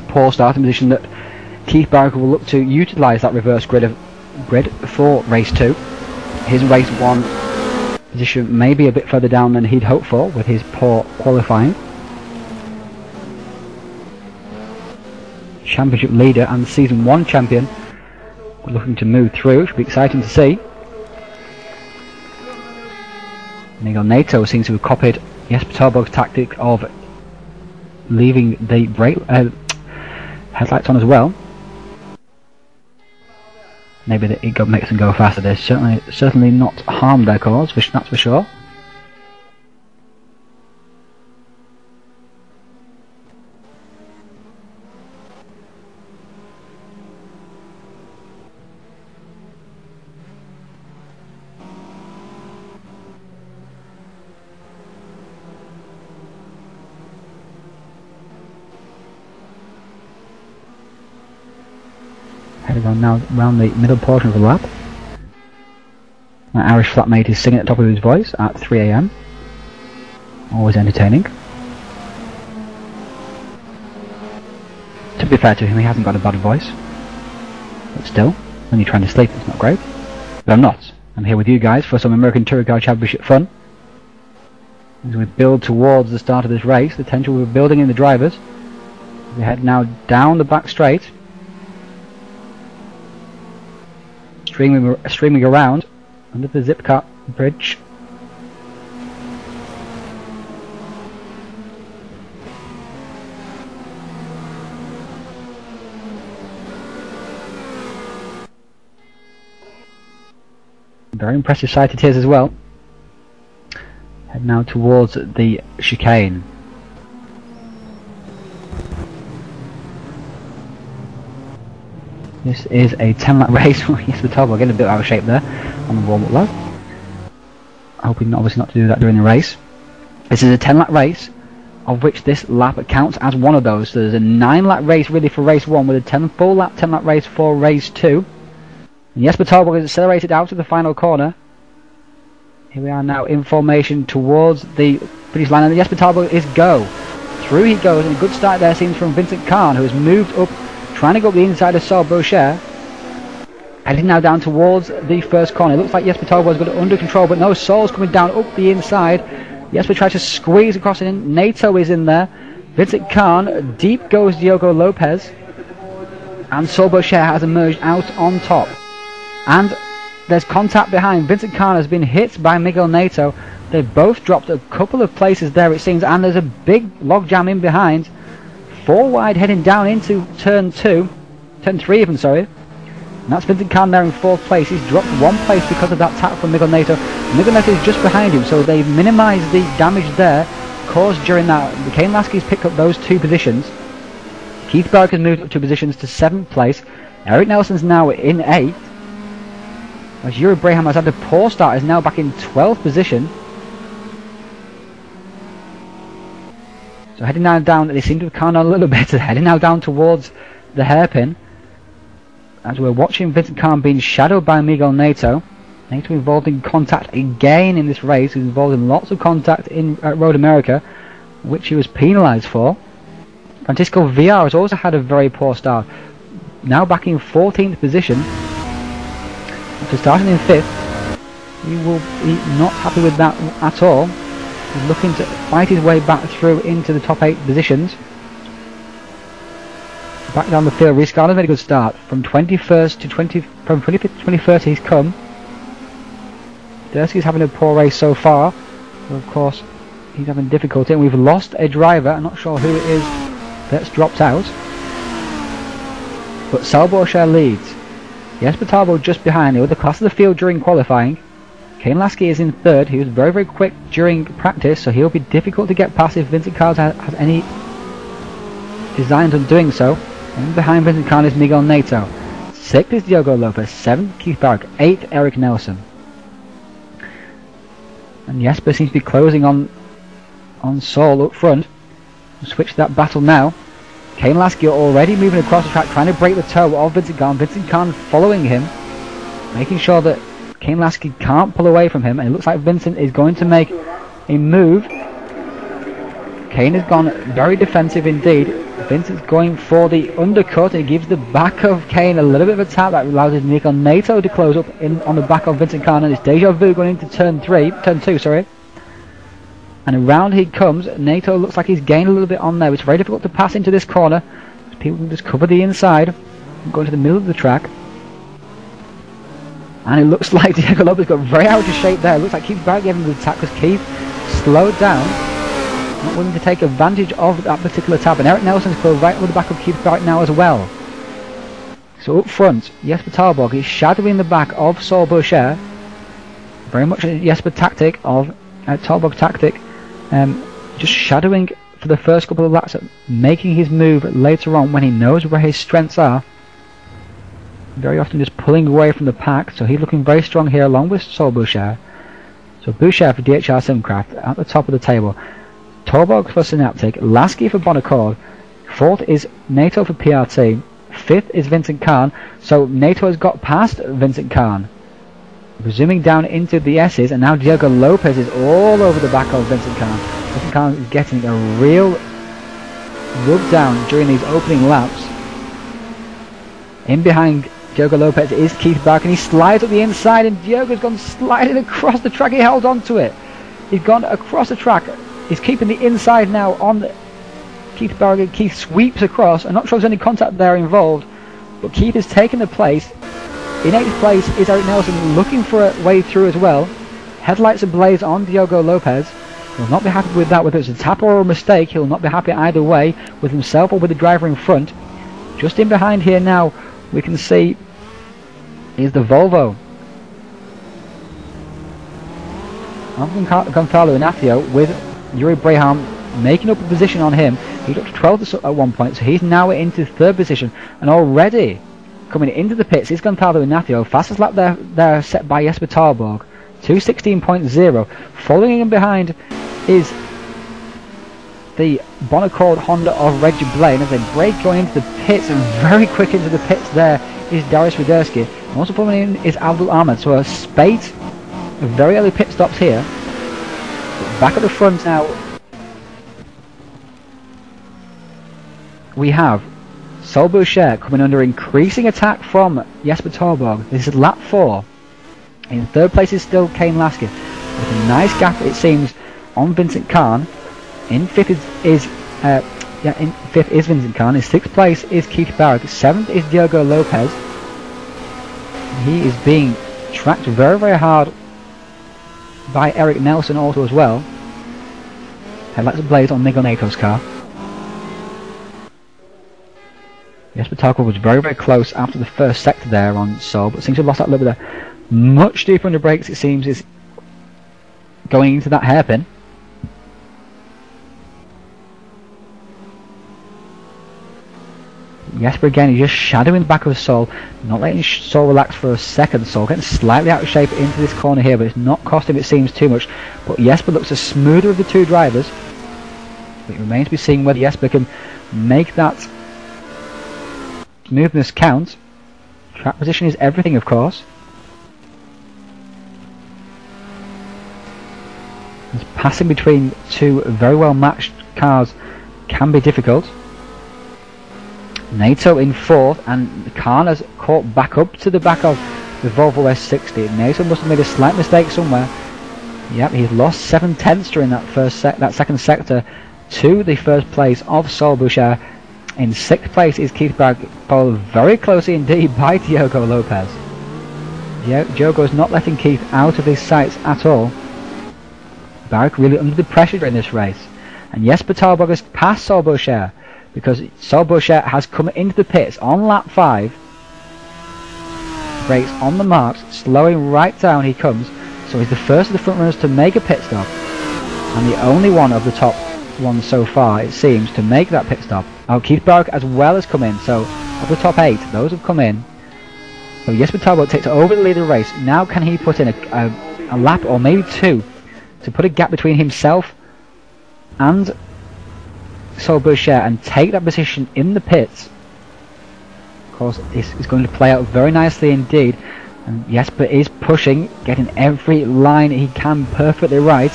poor starting position that Keith Barker will look to utilise that reverse grid for race 2. His race 1 position may be a bit further down than he'd hoped for with his poor qualifying. Championship leader and season 1 champion looking to move through. Should be exciting to see. Miguel Nato seems to have copied Jesper Torborg's tactic of leaving the brake headlights on as well. Maybe it makes them go faster. They're certainly not harmed their cause, that's for sure. Heading on now around the middle portion of the lap. My Irish flatmate is singing at the top of his voice at 3 AM. Always entertaining. To be fair to him, he hasn't got a bad voice. But still, when you're trying to sleep, it's not great. But I'm not. I'm here with you guys for some American Touring Car Championship fun. As we build towards the start of this race, the tension we're building in the drivers. We head now down the back straight. Streaming around under the Zipcar bridge. Very impressive sight it is as well. Head now towards the chicane. This is a 10-lap race. Yes, the top, we're getting a bit out of shape there on the warm-up lap. Hoping obviously not to do that during the race. This is a 10-lap race, of which this lap counts as one of those. So there's a 9-lap race really for race 1, with a full 10-lap race for race 2. And Jesper Torborg has accelerated out to the final corner. Here we are now in formation towards the finish line, and Jesper Torborg is go. Through he goes, and a good start there seems from Vincent Kahn, who has moved up, trying to go up the inside of Sol Boucher. Heading now down towards the first corner. It looks like Jesper Torborg's got it under control, but no, Sol's coming down up the inside. Jesper tries to squeeze across it in. Nato is in there. Vincent Kahn, deep goes Diogo Lopez. And Sol Boucher has emerged out on top. And there's contact behind. Vincent Kahn has been hit by Miguel Nato. They've both dropped a couple of places there, it seems, and there's a big logjam in behind. 4 wide heading down into turn 3 even, sorry. And that's Vincent Kahn there in 4th place. He's dropped 1 place because of that tap from Miguel Nato. Miguel Nato is just behind him, so they've minimised the damage there. course, during that, Kane Lasky's picked up those 2 positions. Keith Berg has moved up 2 positions to 7th place. Eric Nelson's now in 8th. As Yuri Braham has had a poor start, is now back in 12th position. So heading now down, they seem to have calmed down a little bit, heading now down towards the hairpin. As we're watching Vincent Kahn being shadowed by Miguel Neto. Neto involved in contact again in this race. He was involved in lots of contact at Road America, which he was penalised for. Francisco Villar has also had a very poor start. Now back in 14th position. After starting in 5th, he will be not happy with that at all. He's looking to fight his way back through into the top 8 positions. Back down the field, Reece Gardner's made a good start. From 21st to 20, from 25th to 21st he's come. Dursky's having a poor race so far. So of course, he's having difficulty, and we've lost a driver. I'm not sure who it is that's dropped out. But Salborshire leads. Jesper Tarbo just behind. He was the class of the field during qualifying. Kane Lasky is in 3rd. He was very, very quick during practice, so he'll be difficult to get past if Vincent Kahn has any designs on doing so. And behind Vincent Kahn is Miguel Neto. 6th is Diogo Lopez. 7th Keith Barrick. 8th Eric Nelson. And Jesper seems to be closing on Saul up front. We'll switch that battle now. Kane Lasky already moving across the track, trying to break the toe of Vincent Kahn. Vincent Kahn following him, making sure that Kane Lasky can't pull away from him. And it looks like Vincent is going to make a move. Kane has gone very defensive indeed. Vincent's going for the undercut. It gives the back of Kane a little bit of a tap that allows Miguel Neto to close up on the back of Vincent Kahn, and it's deja vu going into turn 2, sorry. And around he comes. Neto looks like he's gained a little bit on there. It's very difficult to pass into this corner. People can just cover the inside and go into the middle of the track. And it looks like Diego Lopez got very out of shape there. It looks like Keith Barrett gave him the attack because Keith slowed down, not willing to take advantage of that particular tap. And Eric Nelson's close right over the back of Keith Barrett now as well. So up front, Jesper Tarborg is shadowing the back of Saul Boucher. Very much a Jesper tactic of Tarborg tactic. Just shadowing for the first couple of laps, making his move later on when he knows where his strengths are. Very often just pulling away from the pack, so he's looking very strong here along with Saul Boucher. So Boucher for DHR Simcraft at the top of the table. Tarborg for Synaptic, Lasky for Bonaccord, 4th is Nato for PRT, 5th is Vincent Kahn. So Nato has got past Vincent Kahn. Zooming down into the S's, and now Diogo Lopez is all over the back of Vincent Kahn. Vincent Kahn is getting a real rub down during these opening laps. In behind Diogo Lopez is Keith Barrick, and he slides up the inside, and Diogo's gone sliding across the track. He held on to it. He's gone across the track. He's keeping the inside now on Keith Barrick. Keith sweeps across. I'm not sure there's any contact there involved, but Keith has taken the place. In 8th place is Eric Nelson, looking for a way through as well. Headlights ablaze on Diogo Lopez. He'll not be happy with that, whether it's a tap or a mistake. He'll not be happy either way, with himself or with the driver in front. Just in behind here now, we can see is the Volvo of Gonzalo Inacio, with Yuri Braham making up a position on him. He got to 12th at one point, so he's now into 3rd position, and already coming into the pits is Gonzalo Inacio. Fastest lap there set by Jesper Tarborg, 2:16.0. Following him behind is the Bonaccord Honda of Reggie Blaine as they break going into the pits, and very quick into the pits there is Darius Widerski. And also following in is Abdul Ahmed. So a spate of very early pit stops here. But back at the front now, we have Saul Boucher coming under increasing attack from Jesper Tarborg. This is lap 4. In 3rd place is still Kane Lasky, with a nice gap it seems on Vincent Kahn. In 5th in 5th is Vincent Kahn. In 6th place is Keith Barrick. 7th is Diogo Lopez. He is being tracked very, very hard by Eric Nelson also as well. Headlights ablaze on Miguel Neto's car. Jesper Tarborg was very, very close after the first sector there on Saul, but seems to have lost that little bit there. Much deeper under brakes, it seems, is going into that hairpin. Jesper again, he's just shadowing the back of Sol, not letting Sol relax for a second. Sol getting slightly out of shape into this corner here, but it's not costing him, it seems, too much. But Jesper looks the smoother of the two drivers. It remains to be seen whether Jesper can make that smoothness count. Track position is everything, of course. As passing between two very well matched cars can be difficult. NATO in fourth, and Khan has caught back up to the back of the Volvo S60. NATO must have made a slight mistake somewhere. Yep, he's lost 7/10 during that second sector to the first place of Sol Boucher. In sixth place is Keith Bragg, followed very closely indeed by Diogo Lopez. Diogo is not letting Keith out of his sights at all. Barrick really under the pressure in this race. And Jesper Talbog has passed Sol Boucher, because Sol Boucher has come into the pits on lap 5. Brakes on the marks, slowing right down he comes. So he's the first of the front runners to make a pit stop, and the only one of the top ones so far, it seems, to make that pit stop. Oh, Keith Barrick as well has come in, so of the top 8, those have come in. So Jesper Talbot takes over the lead of the race. Now can he put in a lap or maybe 2 to put a gap between himself and Sol Boucher and take that position in the pits? Of course, this is going to play out very nicely indeed, and Jesper is pushing, getting every line he can perfectly right.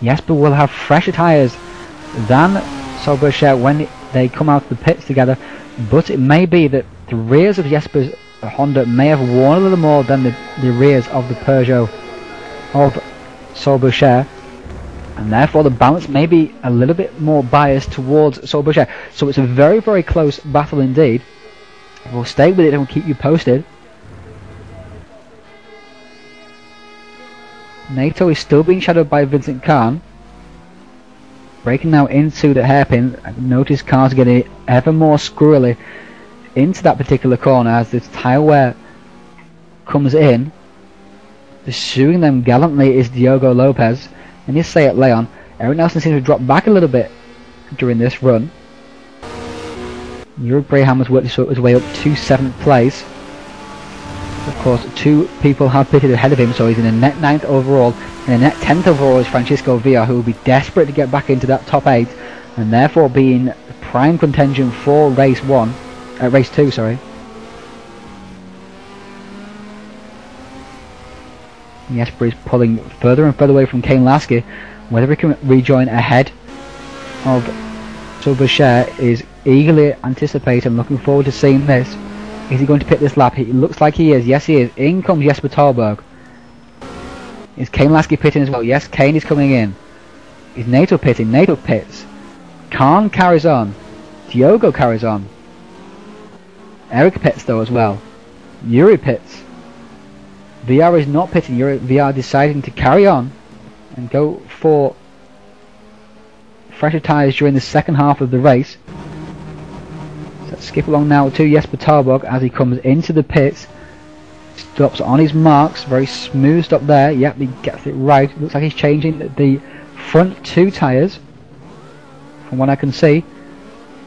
Jesper will have fresher tyres than Sol Boucher when they come out of the pits together, but it may be that the rears of Jesper's Honda may have worn a little more than the rears of the Peugeot of Sol Boucher, and therefore the balance may be a little bit more biased towards Sol Boucher. So it's a very, very close battle indeed. We'll stay with it and we'll keep you posted. NATO is still being shadowed by Vincent Khan. Breaking now into the hairpin. Notice cars getting ever more squirrely into that particular corner as this tyre wear comes in. Pursuing them gallantly is Diogo Lopez and his Seat Leon. Eric Nelson seems to drop back a little bit during this run. Europe Braham has worked his way up to 7th place. Of course, 2 people have pitted ahead of him, so he's in a net 9th overall. And a net 10th overall is Francisco Villa, who will be desperate to get back into that top 8, and therefore be in prime contention for race 2, sorry. Jesper is pulling further and further away from Kane Lasky. Whether he can rejoin ahead of Sol Boucher is eagerly anticipated and looking forward to seeing this. Is he going to pit this lap? It looks like he is. Yes, he is. In comes Jesper Talberg. Is Kane Lasky pitting as well? Yes, Kane is coming in. Is NATO pitting? NATO pits. Khan carries on. Diogo carries on. Eric pits though as well. Yuri pits. VR is not pitting. VR deciding to carry on and go for fresher tyres during the second half of the race. So let's skip along now to Jesper Talbog as he comes into the pits. Stops on his marks. Very smooth stop there. Yep, he gets it right. Looks like he's changing the front 2 tyres from what I can see.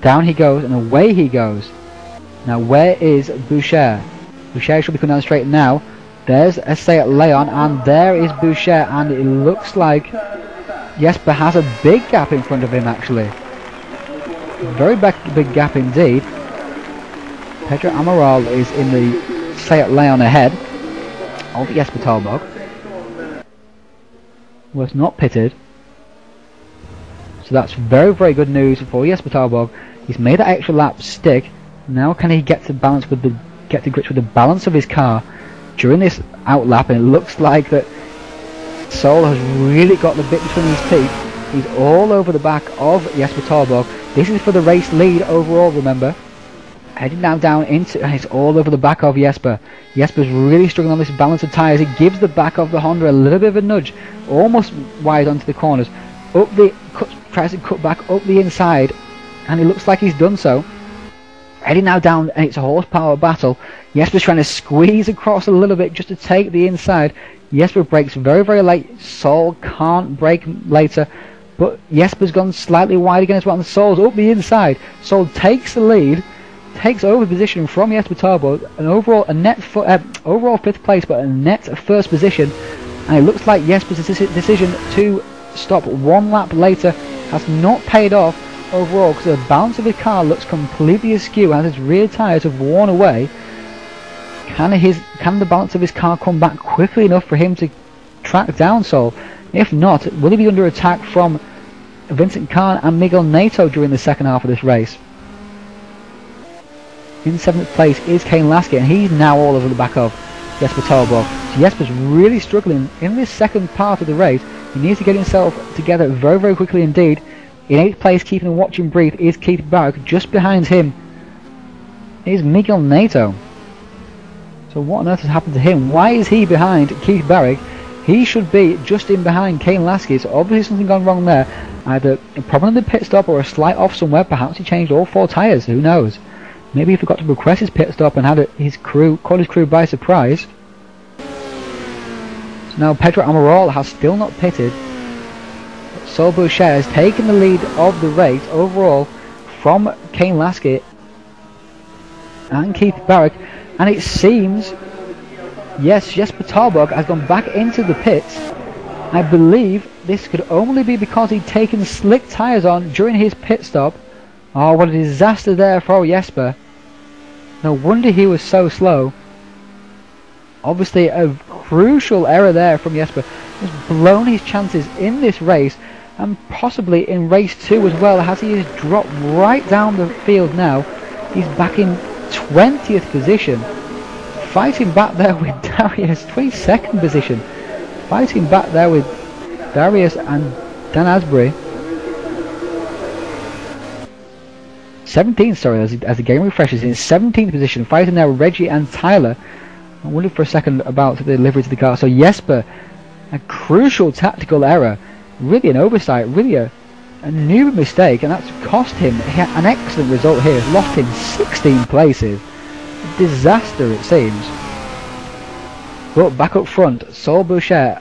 Down he goes and away he goes. Now where is Boucher? Boucher should be coming down straight now. There's a Seat Leon and there is Boucher, and it looks like Jesper has a big gap in front of him actually. Very big gap indeed. Pedro Amaral is in the Seat Leon ahead of Jesper Talbog. Was not pitted. So that's very, very good news for Jesper Talbog. He's made that extra lap stick. Now can he get to grips with the balance of his car during this outlap, and it looks like that Sol has really got the bit between his teeth. He's all over the back of Jesper Talbog. This is for the race lead overall, remember. Heading now down into, and it's all over the back of Jesper. Jesper's really struggling on this balance of tyres. He gives the back of the Honda a little bit of a nudge, almost wide onto the corners. Tries to cut back up the inside, and it looks like he's done so. Heading now down, and it's a horsepower battle. Jesper's trying to squeeze across a little bit just to take the inside. Jesper brakes very, very late. Sol can't brake later. but Jesper's gone slightly wide again as well, and Sol's up the inside. Sol takes the lead, takes over position from Jesper Tarborg, and overall overall 5th place, but a net 1st position. And it looks like Jesper's decision to stop 1 lap later has not paid off overall, because the balance of his car looks completely askew as his rear tyres have worn away. Can the balance of his car come back quickly enough for him to track down Sol? If not, will he be under attack from Vincent Kahn and Miguel Nato during the second half of this race? In 7th place is Kane Lasky, and he's now all over the back of Jesper Tarborg. So Jesper's really struggling in this second part of the race. He needs to get himself together very, very quickly indeed. In 8th place, keeping and watching brief, is Keith Barrick. Just behind him is Miguel Nato. So what on earth has happened to him? Why is he behind Keith Barrick? He should be just in behind Kane Lasky. So obviously something gone wrong there. Either a problem in the pit stop or a slight off somewhere. Perhaps he changed all 4 tyres. Who knows? Maybe he forgot to request his pit stop and had caught his crew by surprise. So now Pedro Amaral has still not pitted. Sol Boucher has taken the lead of the race overall from Kane Lasky and Keith Barrick, and it seems, yes, Jesper Tarborg has gone back into the pits. I believe this could only be because he'd taken slick tyres on during his pit stop. Oh, what a disaster there for Jesper. No wonder he was so slow. Obviously a crucial error there from Jesper. He's blown his chances in this race, and possibly in race 2 as well, as he has dropped right down the field now. He's back in 20th position, fighting back there with Darius, 22nd position, fighting back there with Darius and Dan Asbury. 17th, sorry, as the game refreshes, in 17th position, fighting there with Reggie and Tyler. I wondered for a second about the delivery to the car. So Jesper, a crucial tactical error, really an oversight, really a new mistake, and that's cost him an excellent result here. He's lost him 16 places. A disaster it seems. But back up front, Sol Boucher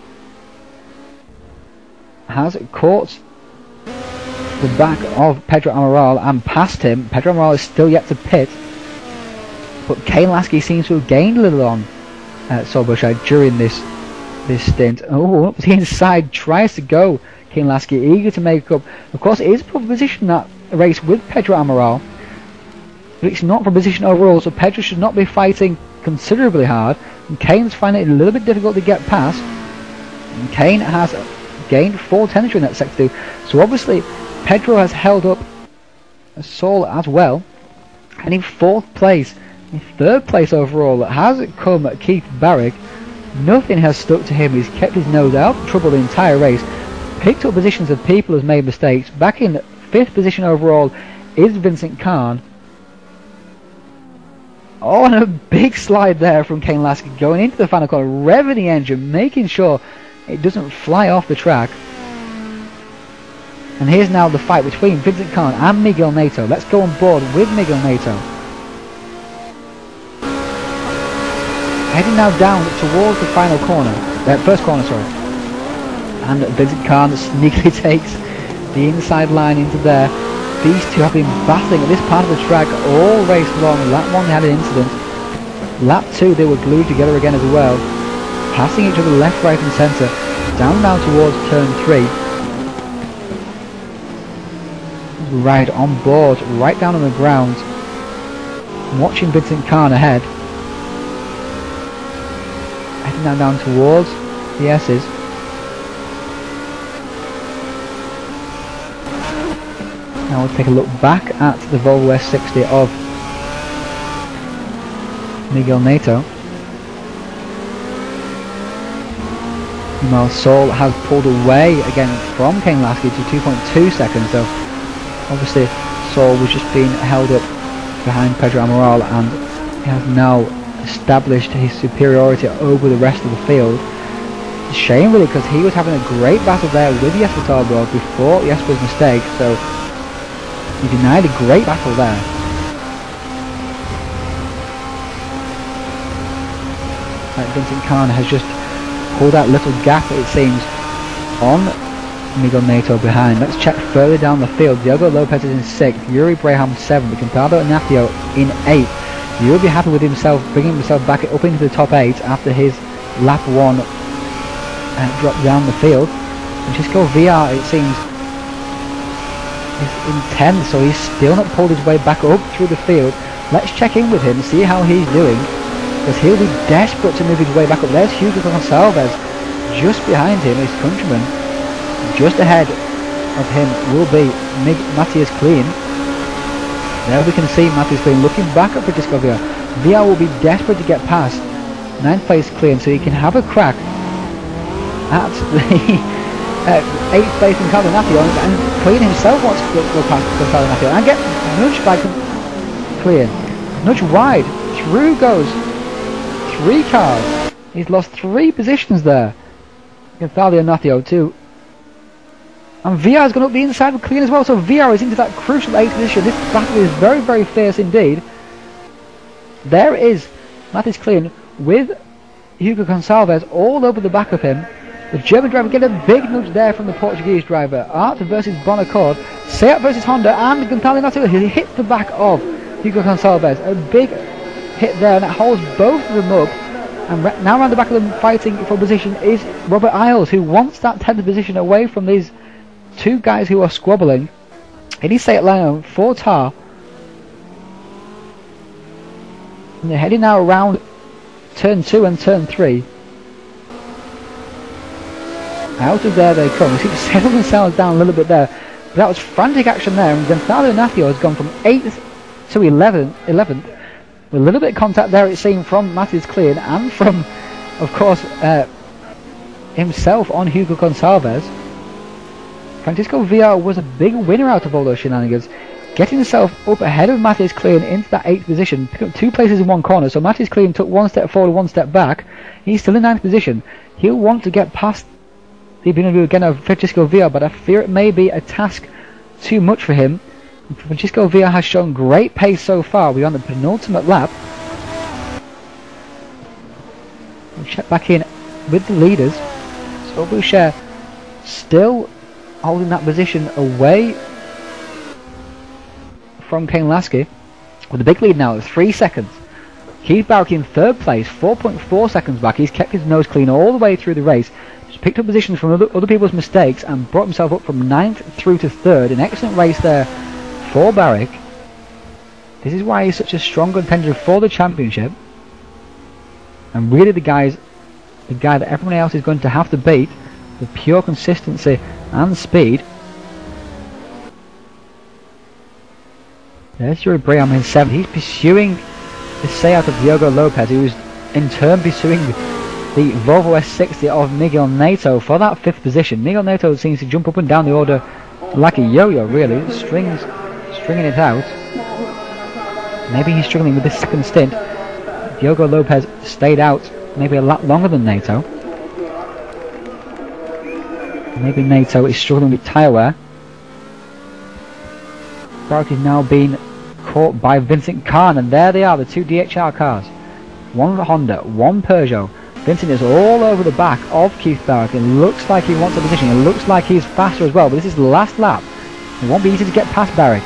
has caught the back of Pedro Amaral and passed him. Pedro Amaral is still yet to pit, but Kane Lasky seems to have gained a little on Sol Boucher during this stint. Oh, up the inside, tries to go Kane Lasky, eager to make up. Of course, it is for position that race with Pedro Amaral, but it's not for position overall, so Pedro should not be fighting considerably hard, and Kane's finding it a little bit difficult to get past, and Kane has gained 4 tenths in that sector 2, so obviously Pedro has held up Sol as well, and in 4th place, in 3rd place overall has come Keith Barrick. Nothing has stuck to him. He's kept his nose out of trouble the entire race, picked up positions of people who's made mistakes. Back in 5th position overall is Vincent Kahn. Oh, and a big slide there from Kane Lasky going into the final corner, revving the engine, making sure it doesn't fly off the track. And here's now the fight between Vincent Kahn and Miguel Nato. Let's go on board with Miguel Nato. Heading now down towards the final corner, first corner, sorry. And Vincent Kahn sneakily takes the inside line into there. These two have been battling at this part of the track all race long. Lap 1 they had an incident. Lap 2 they were glued together again as well. Passing each other left, right and centre. Down now towards turn 3. Right on board, right down on the ground. Watching Vincent Kahn ahead. Heading now down towards the S's. Now we'll take a look back at the Volvo S60 of Miguel Nato. Meanwhile, Sol has pulled away again from Kane Lasky to 2.2 seconds, so obviously Sol was just being held up behind Pedro Amaral, and he has now established his superiority over the rest of the field. It's a shame really, because he was having a great battle there with Jesper Tarborg before Jesper's mistake, so he denied a great battle there. Vincent Kahn has just pulled that little gap, it seems, on Miguel Nato behind. Let's check further down the field. Diogo Lopez is in 6th, Yuri Braham 7th, Gonzalo Ignacio in 8th. You'll be happy with himself, bringing himself back up into the top 8 after his lap 1 drop down the field. Francisco Villar, it seems, is in 10th, so he's still not pulled his way back up through the field. Let's check in with him, see how he's doing, because he'll be desperate to move his way back up. There's Hugo Gonçalves just behind him, his countryman. Just ahead of him will be Matthias Klein. There we can see Matthias Klein looking back at Francisco Villar. Villar will be desperate to get past 9th place Klein so he can have a crack at the 8th place Gonzalo Ignacio, and Klein himself wants to go past Gonzalo Ignacio and get nudged by Klein. Nudge wide. Through goes 3 cars. He's lost 3 positions there. Gonzalo Ignacio too. And VR has gone up the inside with Klein as well, so VR is into that crucial 8th position. This battle is very, very fierce indeed. There is Matthias Klein with Hugo Gonçalves all over the back of him. The German driver get a big nudge there from the Portuguese driver. Art versus Bonaccord, Seat versus Honda, and Gonzalo Ignacio. He hits the back of Hugo Gonçalves. A big hit there, and it holds both of them up. And now around the back of them fighting for position is Robert Isles, who wants that 10th position away from these 2 guys who are squabbling. In his Seat Leon for Tar. And they're heading now around turn 2 and turn 3. Out of there they come. We seem to settle themselves down a little bit there. But that was frantic action there, and Gonzalo Ignacio has gone from 8th to 11th. With a little bit of contact there, it seemed, from Matthias Klein and from, of course, himself on Hugo Gonçalves. Francisco Villar was a big winner out of all those shenanigans, getting himself up ahead of Matthias Klein into that 8th position, picked up 2 places in one corner. So Matthias Klein took 1 step forward, 1 step back. He's still in 9th position. He'll want to get past the ability again of Francisco Villar, but I fear it may be a task too much for him. Francisco Villar has shown great pace so far. We're on the penultimate lap. We'll check back in with the leaders. So Boucher still holding that position away from Kane Lasky with a big lead now of 3 seconds. Keith Barrick in 3rd place, 4.4 seconds back. He's kept his nose clean all the way through the race. Just picked up positions from other people's mistakes and brought himself up from 9th through to 3rd. An excellent race there for Barrick. This is why he's such a strong contender for the championship. And really the guy that everyone else is going to have to beat with pure consistency and speed. There's Yuri Braham in 7th. He's pursuing the Seat of Diogo Lopez, who is in turn pursuing the Volvo S60 of Miguel Nato for that 5th position. Miguel Nato seems to jump up and down the order like a yo-yo, really, stringing it out. Maybe he's struggling with this 2nd stint. Diogo Lopez stayed out maybe a lot longer than Nato. Maybe Nato is struggling with tyre wear. Barrick is now being caught by Vincent Kahn, and there they are, the 2 DHR cars. 1 Honda, 1 Peugeot. Vincent is all over the back of Keith Barrick. It looks like he wants a position. It looks like he's faster as well, but this is the last lap. It won't be easy to get past Barrick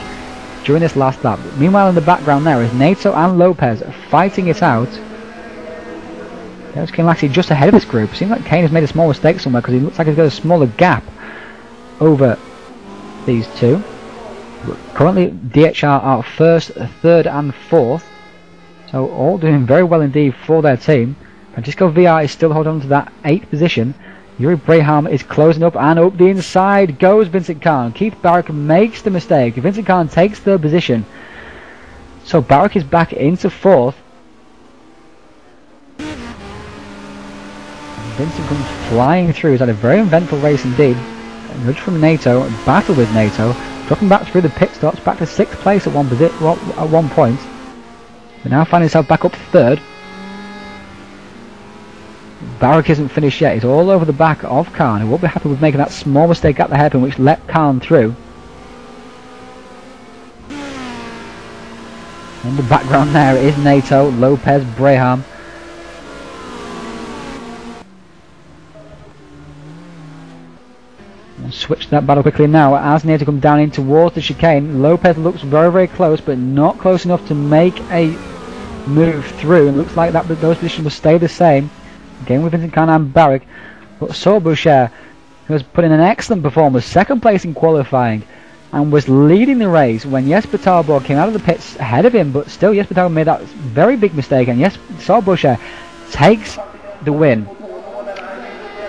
during this last lap. Meanwhile, in the background there is Nato and Lopez fighting it out. There's Kane Lasky just ahead of this group. Seems like Kane has made a small mistake somewhere, because he looks like he's got a smaller gap over these 2. But currently, DHR are 1st, 3rd and 4th. So all doing very well indeed for their team. Francisco Villar is still holding on to that 8th position. Yuri Braham is closing up, and up the inside goes Vincent Kahn. Keith Barrick makes the mistake. Vincent Kahn takes 3rd position. So Barrick is back into 4th. Vincent comes flying through. He's had a very eventful race indeed. A nudge from Nato, battle with Nato, dropping back through the pit stops, back to 6th place at one point. But now finding himself back up 3rd. Barrick isn't finished yet. He's all over the back of Kahn, who won't be happy with making that small mistake at the hairpin which let Kahn through. In the background there is Nato, Lopez, Braham. switch that battle quickly now as Nato comes down in towards the chicane. Lopez looks very, very close, but not close enough to make a move through. It looks like that those positions will stay the same. Again with Vincent Khan and Barrick. But Saul Boucher, who has put in an excellent performance, second place in qualifying, and was leading the race when Jesper Talborg came out of the pits ahead of him, but still Jesper Talborg made that very big mistake, and Saul Boucher takes the win.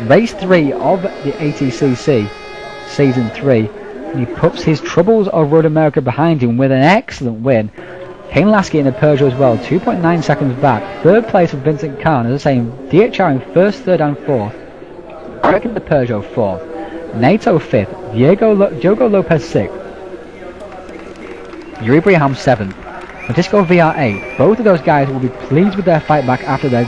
Race 3 of the ATCC Season 3, and he puts his troubles of Road America behind him with an excellent win. Kane Lasky in the Peugeot as well, 2.9 seconds back. Third place for Vincent Khan, as I say, DHR in first, third and fourth. Barrick in the Peugeot fourth. Nato 5th, Diogo Lopez 6th, Yuri Briham 7th, Francisco VR 8th. Both of those guys will be pleased with their fight back after their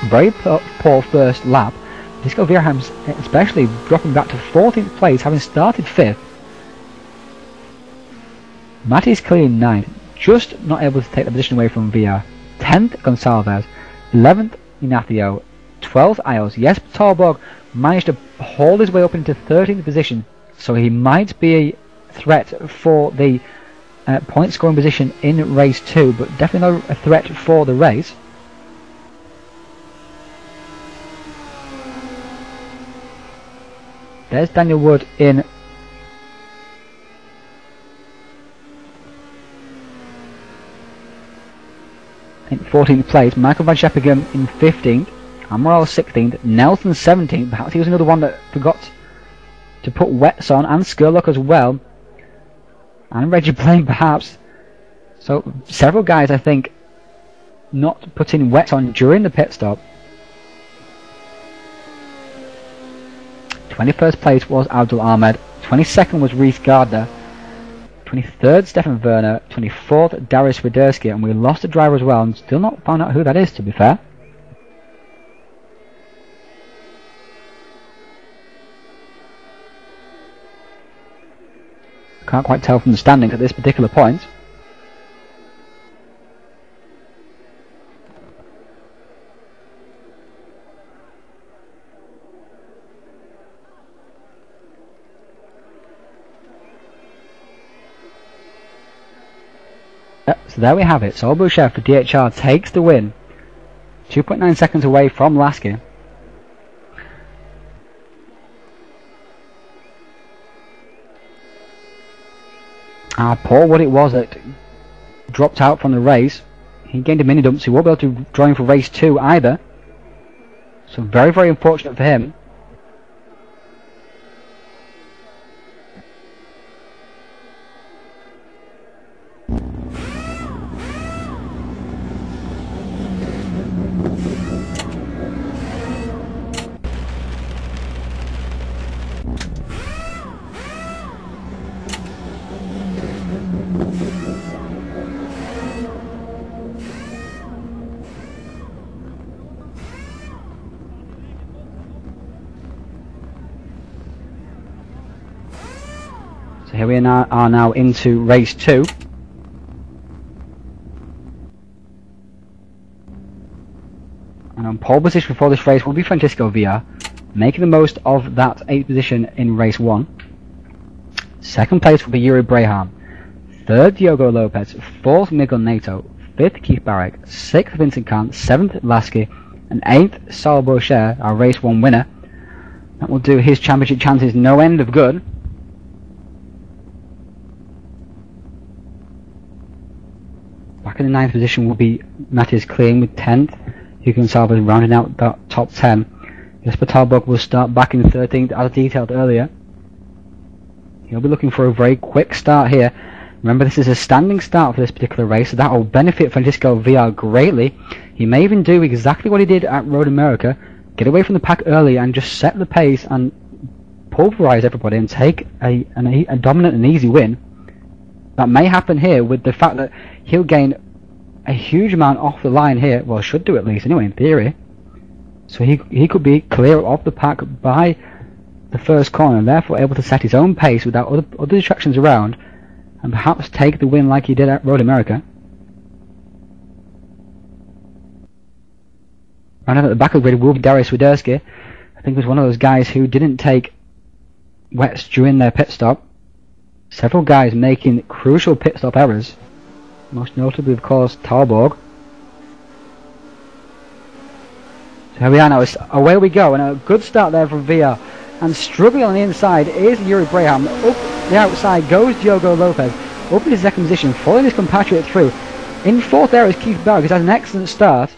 very poor first lap. Francisco Virham especially dropping back to 14th place, having started 5th. Matty's clean 9th, just not able to take the position away from VR. 10th Gonçalves, 11th Ignacio, 12th Isles. Jesper Talborg managed to hold his way up into 13th position, so he might be a threat for the point scoring position in race 2, but definitely not a threat for the race. There's Daniel Wood in 14th place, Michael Van Scheppegem in 15th, Amaral 16th, Nelson 17th. Perhaps he was another one that forgot to put wets on, and Skurlock as well, and Reggie Blaine perhaps. So several guys I think not putting wets on during the pit stop. 21st place was Abdul Ahmed, 22nd was Reese Gardner, 23rd Stefan Werner, 24th Darius Widerski, and we lost a driver as well and still not found out who that is, to be fair. Can't quite tell from the standings at this particular point. So there we have it. Saul Boucher for DHR takes the win. 2.9 seconds away from Lasky. Poor what it was that dropped out from the race. He gained a mini dump, so he won't be able to join for race 2 either. So very, very unfortunate for him. So here we are now into race 2. And on pole position for this race will be Francisco Villa, making the most of that 8th position in race 1. Second place will be Yuri Braham. Third Diogo Lopez. Fourth Miguel Nato. Fifth Keith Barrick. Sixth Vincent Kant. Seventh Lasky. And 8th Saul Boucher, our race 1 winner. That will do his championship chances no end of good. Back in the 9th position will be Matthias Klein with 10th. Hugo Gonçalves rounding out that top 10. Jesper Talborg will start back in 13th as detailed earlier. He'll be looking for a very quick start here. Remember, this is a standing start for this particular race, so that will benefit Francisco Villar greatly. He may even do exactly what he did at Road America, get away from the pack early and just set the pace and pulverise everybody and take a dominant and easy win. That may happen here with the fact that he'll gain a huge amount off the line here, well, should do at least anyway in theory. So he could be clear of the pack by the first corner and therefore able to set his own pace without other distractions around and perhaps take the win like he did at Road America. Right at the back of the grid will be Darius Widerski. I think he was one of those guys who didn't take wets during their pit stop. Several guys making crucial pit stop errors. Most notably, of course, Talborg. So here we are now. Away we go, and a good start there from VR. And struggling on the inside is Yuri Braham. Up the outside goes Diogo Lopez. Up in his second position, following his compatriot through. In fourth there is Keith Barrett, who's had an excellent start.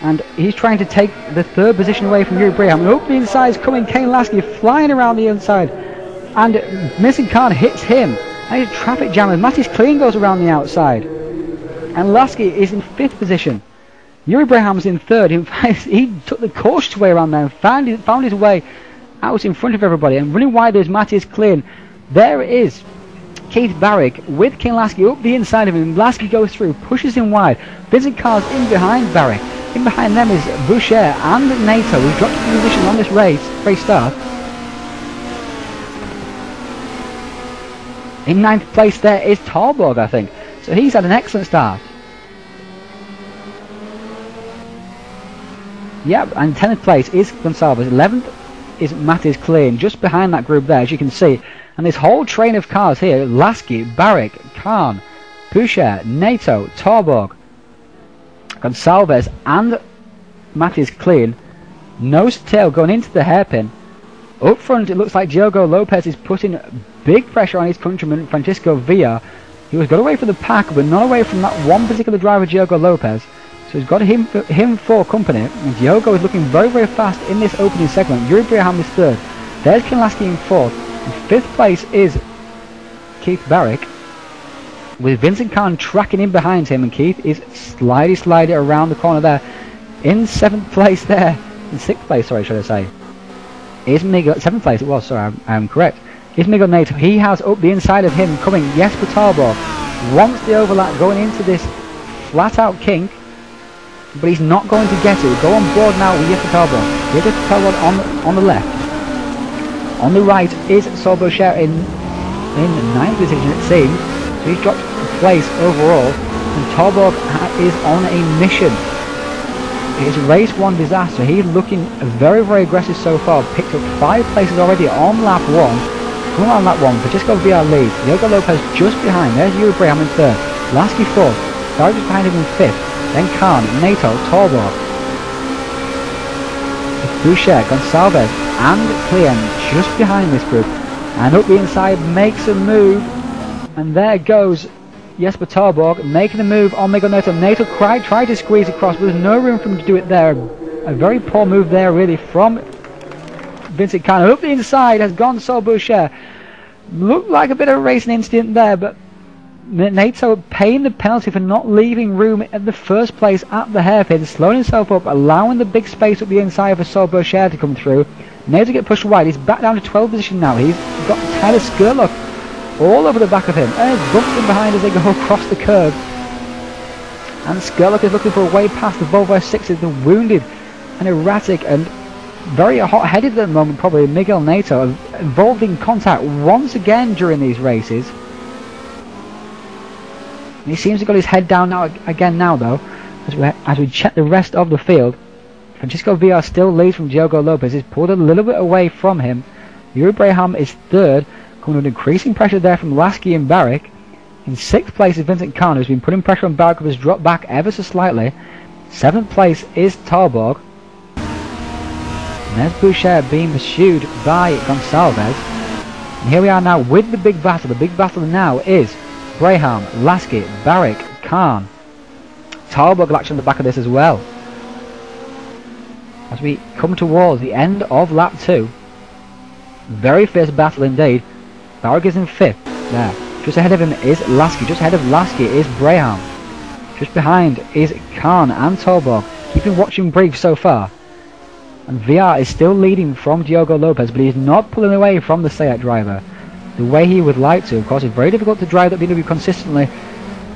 And he's trying to take the third position away from Yuri Braham. And up the inside is coming Kane Lasky, flying around the inside. And Vincent Khan hits him. And he's a traffic jam, and Mattis Clean goes around the outside. And Lasky is in fifth position. Yuri Braham's in third. In fact, he took the cautious way around there and found his way out in front of everybody. And running wide there's Mattis Clean. There it is. Keith Barrick with King Lasky up the inside of him. Lasky goes through, pushes him wide. Vincent Carr's in behind Barrick. In behind them is Boucher and Nato, who dropped the position on this race start. In ninth place there is Talborg, I think. So he's had an excellent start. Yep, and 10th place is Gonçalves. 11th is Mattis Clean, just behind that group there, as you can see. And this whole train of cars here, Lasky, Barrick, Khan, Boucher, Nato, Talborg, Gonçalves and Mattis Clean, nose to tail going into the hairpin. Up front it looks like Diogo Lopez is putting big pressure on his countryman Francisco Villa. He was got away from the pack but not away from that one particular driver, Diogo Lopez. So he's got him for company, and Diogo is looking very, very fast in this opening segment. Yuri Braham is third. There's Ken Lasky in fourth. In fifth place is Keith Barrick, with Vincent Khan tracking in behind him, and Keith is sliding around the corner there. In seventh place there, in sixth place, sorry, should I say, is Miguel, seventh place it was, sorry, I'm correct, is Miguel Nato. He has up the inside of him coming Jesper Talborg. Wants the overlap going into this flat out kink, but he's not going to get it. Go on board now with Jesper Talborg. Jesper Talborg on the left. On the right is Saul Boucher in ninth position, it seems. So he's dropped a place overall, and Talborg is on a mission. It's race one disaster. He's looking very, very aggressive so far. Picked up 5 places already on lap 1. Coming on lap 1, Francisco Villar leads. Diogo Lopez just behind. There's Yuri Braham in third. Lasky fourth. Barrick just behind him in fifth. Then Khan, Nato, Talborg, Boucher, Gonçalves and Clean just behind this group. And up the inside makes a move. And there goes Jesper Talborg making a move on Miguel Nato. Nato tried to squeeze across, but there's no room for him to do it there. A very poor move there really from Vincent Khan. And up the inside has gone Saul Boucher. Looked like a bit of a racing incident there, but Nato paying the penalty for not leaving room at the first place at the hairpin, slowing himself up, allowing the big space up the inside for Saul Boucher to come through. Nato get pushed wide. He's back down to 12th position now. He's got Tyler Skurlock all over the back of him, and it's bumped in behind as they go across the curve. And Skurlock is looking for a way past the Volvo S6s, the wounded and erratic and very hot-headed at the moment, probably Miguel Nato, involved in contact once again during these races. He seems to have got his head down now though, as we check the rest of the field. Francisco Villar still leads from Diogo Lopez. He's pulled a little bit away from him. Yuri Braham is third, coming with increasing pressure there from Lasky and Barrick. In sixth place is Vincent Khan, who's been putting pressure on Barrick, who has dropped back ever so slightly. Seventh place is Talborg. And there's Boucher being pursued by Gonçalves. And here we are now with the big battle. The big battle now is Braham, Lasky, Barrick, Khan. Talborg will actually on the back of this as well. As we come towards the end of lap 2. Very fierce battle indeed. Barrick is in 5th. There. Just ahead of him is Lasky. Just ahead of Lasky is Braham. Just behind is Khan and Talborg. Keeping watching brief so far. And VR is still leading from Diogo Lopez, but he is not pulling away from the Seat driver the way he would like to. Of course, it's very difficult to drive that BMW consistently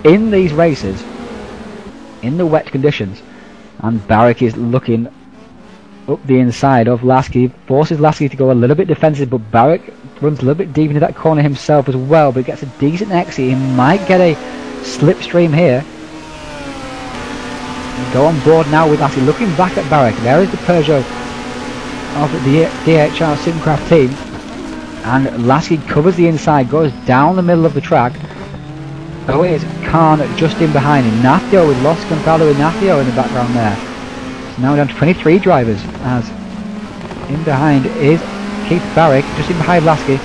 in these races, in the wet conditions. And Barrick is looking up the inside of Lasky, forces Lasky to go a little bit defensive, but Barrick runs a little bit deep into that corner himself as well, but gets a decent exit. He might get a slipstream here. And go on board now with Lasky, looking back at Barrick. There is the Peugeot of the DHR Supercraft team, and Lasky covers the inside, goes down the middle of the track. Oh, it is Khan just in behind him. Nathio, we've lost Gonzalo Nathio in the background there. So now we're down to 23 drivers, as in behind is Keith Barrick, just in behind Lasky.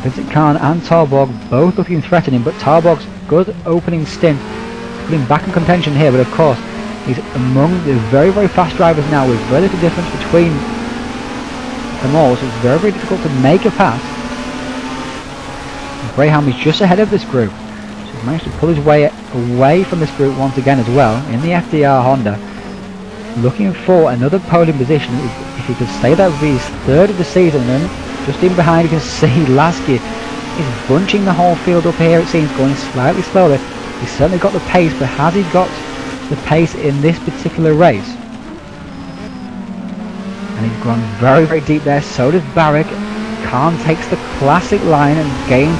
Vincent Khan and Tarborg both looking threatening, but Tarborg's good opening stint putting back in contention here, but of course he's among the very, very fast drivers now, with very little difference between them all, so it's very, very difficult to make a pass. Graham is just ahead of this group, so he's managed to pull his way away from this group once again as well in the FDR Honda, looking for another podium position. If he could stay that, would be his third of the season. And just in behind you can see Lasky is bunching the whole field up here, it seems, going slightly slowly. He's certainly got the pace, but has he got the pace in this particular race? And he's gone very, very deep there, so does Barrick. Khan takes the classic line and gains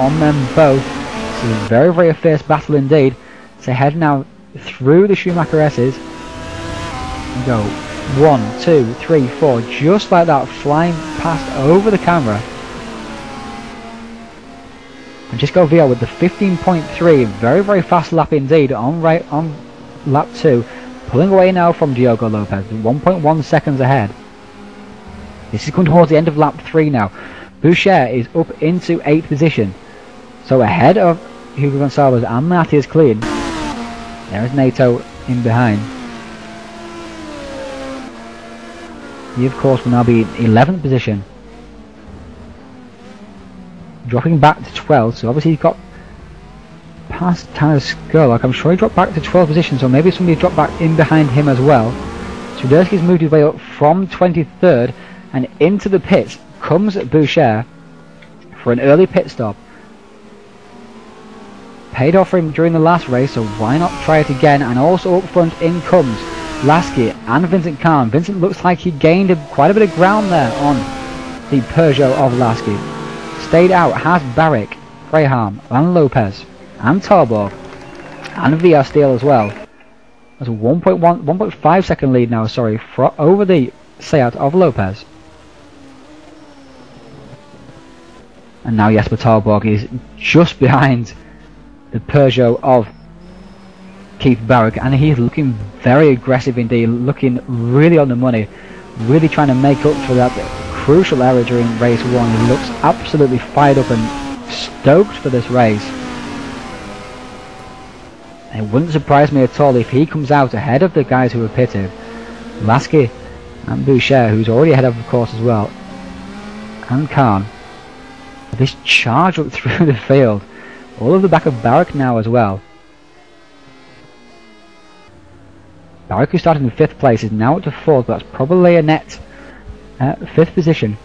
on them both. This is a very, very fierce battle indeed. So head now through the Schumacher S's and go 1, 2, 3, 4, just like that, flying past over the camera. And just go VR with the 15.3, very, very fast lap indeed on lap 2, pulling away now from Diogo Lopez, 1.1 seconds ahead. This is coming towards the end of lap 3 now. Boucher is up into 8th position, so ahead of Hugo Gonçalves and Matthias Klein. There is Nato in behind. He of course will now be in 11th position, dropping back to 12th, so obviously he's got past Tanner Skurlock. I'm sure he dropped back to 12th position, so maybe somebody dropped back in behind him as well. Swiderski's moved his way up from 23rd, and into the pits comes Boucher for an early pit stop. Paid off for him during the last race, so why not try it again? And also up front in comes Lasky and Vincent Khan. Vincent looks like he gained quite a bit of ground there on the Peugeot of Lasky. Stayed out has Barrick, Graham and Lopez and Tarborg and VR Steele as well. That's a 1.5 second lead now, sorry, over the Seat of Lopez. And now Jesper Tarborg is just behind the Peugeot of Keith Barrick, and he's looking very aggressive indeed, looking really on the money, really trying to make up for that crucial error during race 1. He looks absolutely fired up and stoked for this race. It wouldn't surprise me at all if he comes out ahead of the guys who are pitted, Lasky and Boucher, who's already ahead of course as well, and Khan. This charge up through the field, all of the back of Barrick now as well. Barrick, who started in 5th place, is now up to 4th, but that's probably a net 5th position.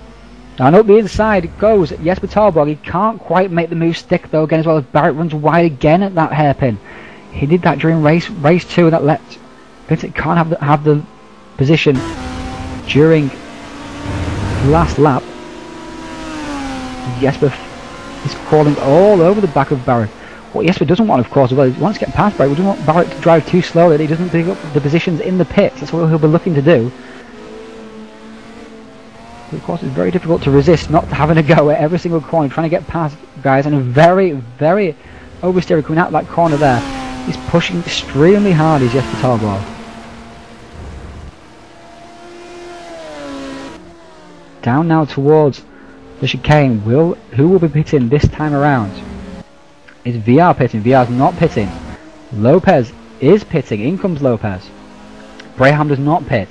And up the inside goes Jesper Tarborg. He can't quite make the move stick though again, as well as Barrick runs wide again at that hairpin. He did that during race 2, and that let Vincent Khan have the position during the last lap. Jesper is crawling all over the back of Barrick. What Jesper doesn't want, of course, as well, he wants to get past Barrick. He doesn't want Barrick to drive too slowly, that he doesn't pick up the positions in the pits. That's what he'll be looking to do. But of course, it's very difficult to resist not having a go at every single corner, trying to get past guys, and a very, very oversteer coming out of that corner there. He's pushing extremely hard, is Jesper Tarborg. Down now towards the chicane. Who will be pitting this time around? Is VR pitting? VR's not pitting. Lopez is pitting. In comes Lopez. Braham does not pit.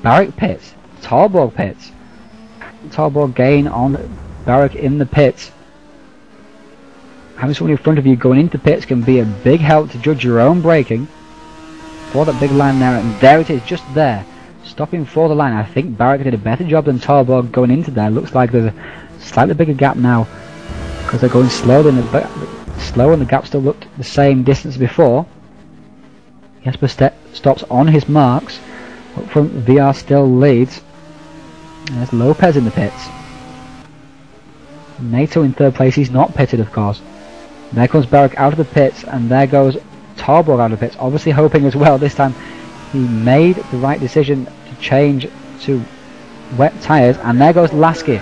Barrick pits. Tarborg pits. Tarborg gain on Barrick in the pits. Having someone in front of you going into pits can be a big help to judge your own braking. For that big line there, and there it is, just there, stopping for the line. I think Barrick did a better job than Tarborg going into there. Looks like there's a slightly bigger gap now because they're going slower than and the gap still looked the same distance before. Jesper stops on his marks. Up front, VR still leads. And there's Lopez in the pits. Nato in 3rd place. He's not pitted, of course. There comes Barrick out of the pits, and there goes Tarborg out of the pits, obviously hoping as well this time he made the right decision to change to wet tyres, and there goes Lasky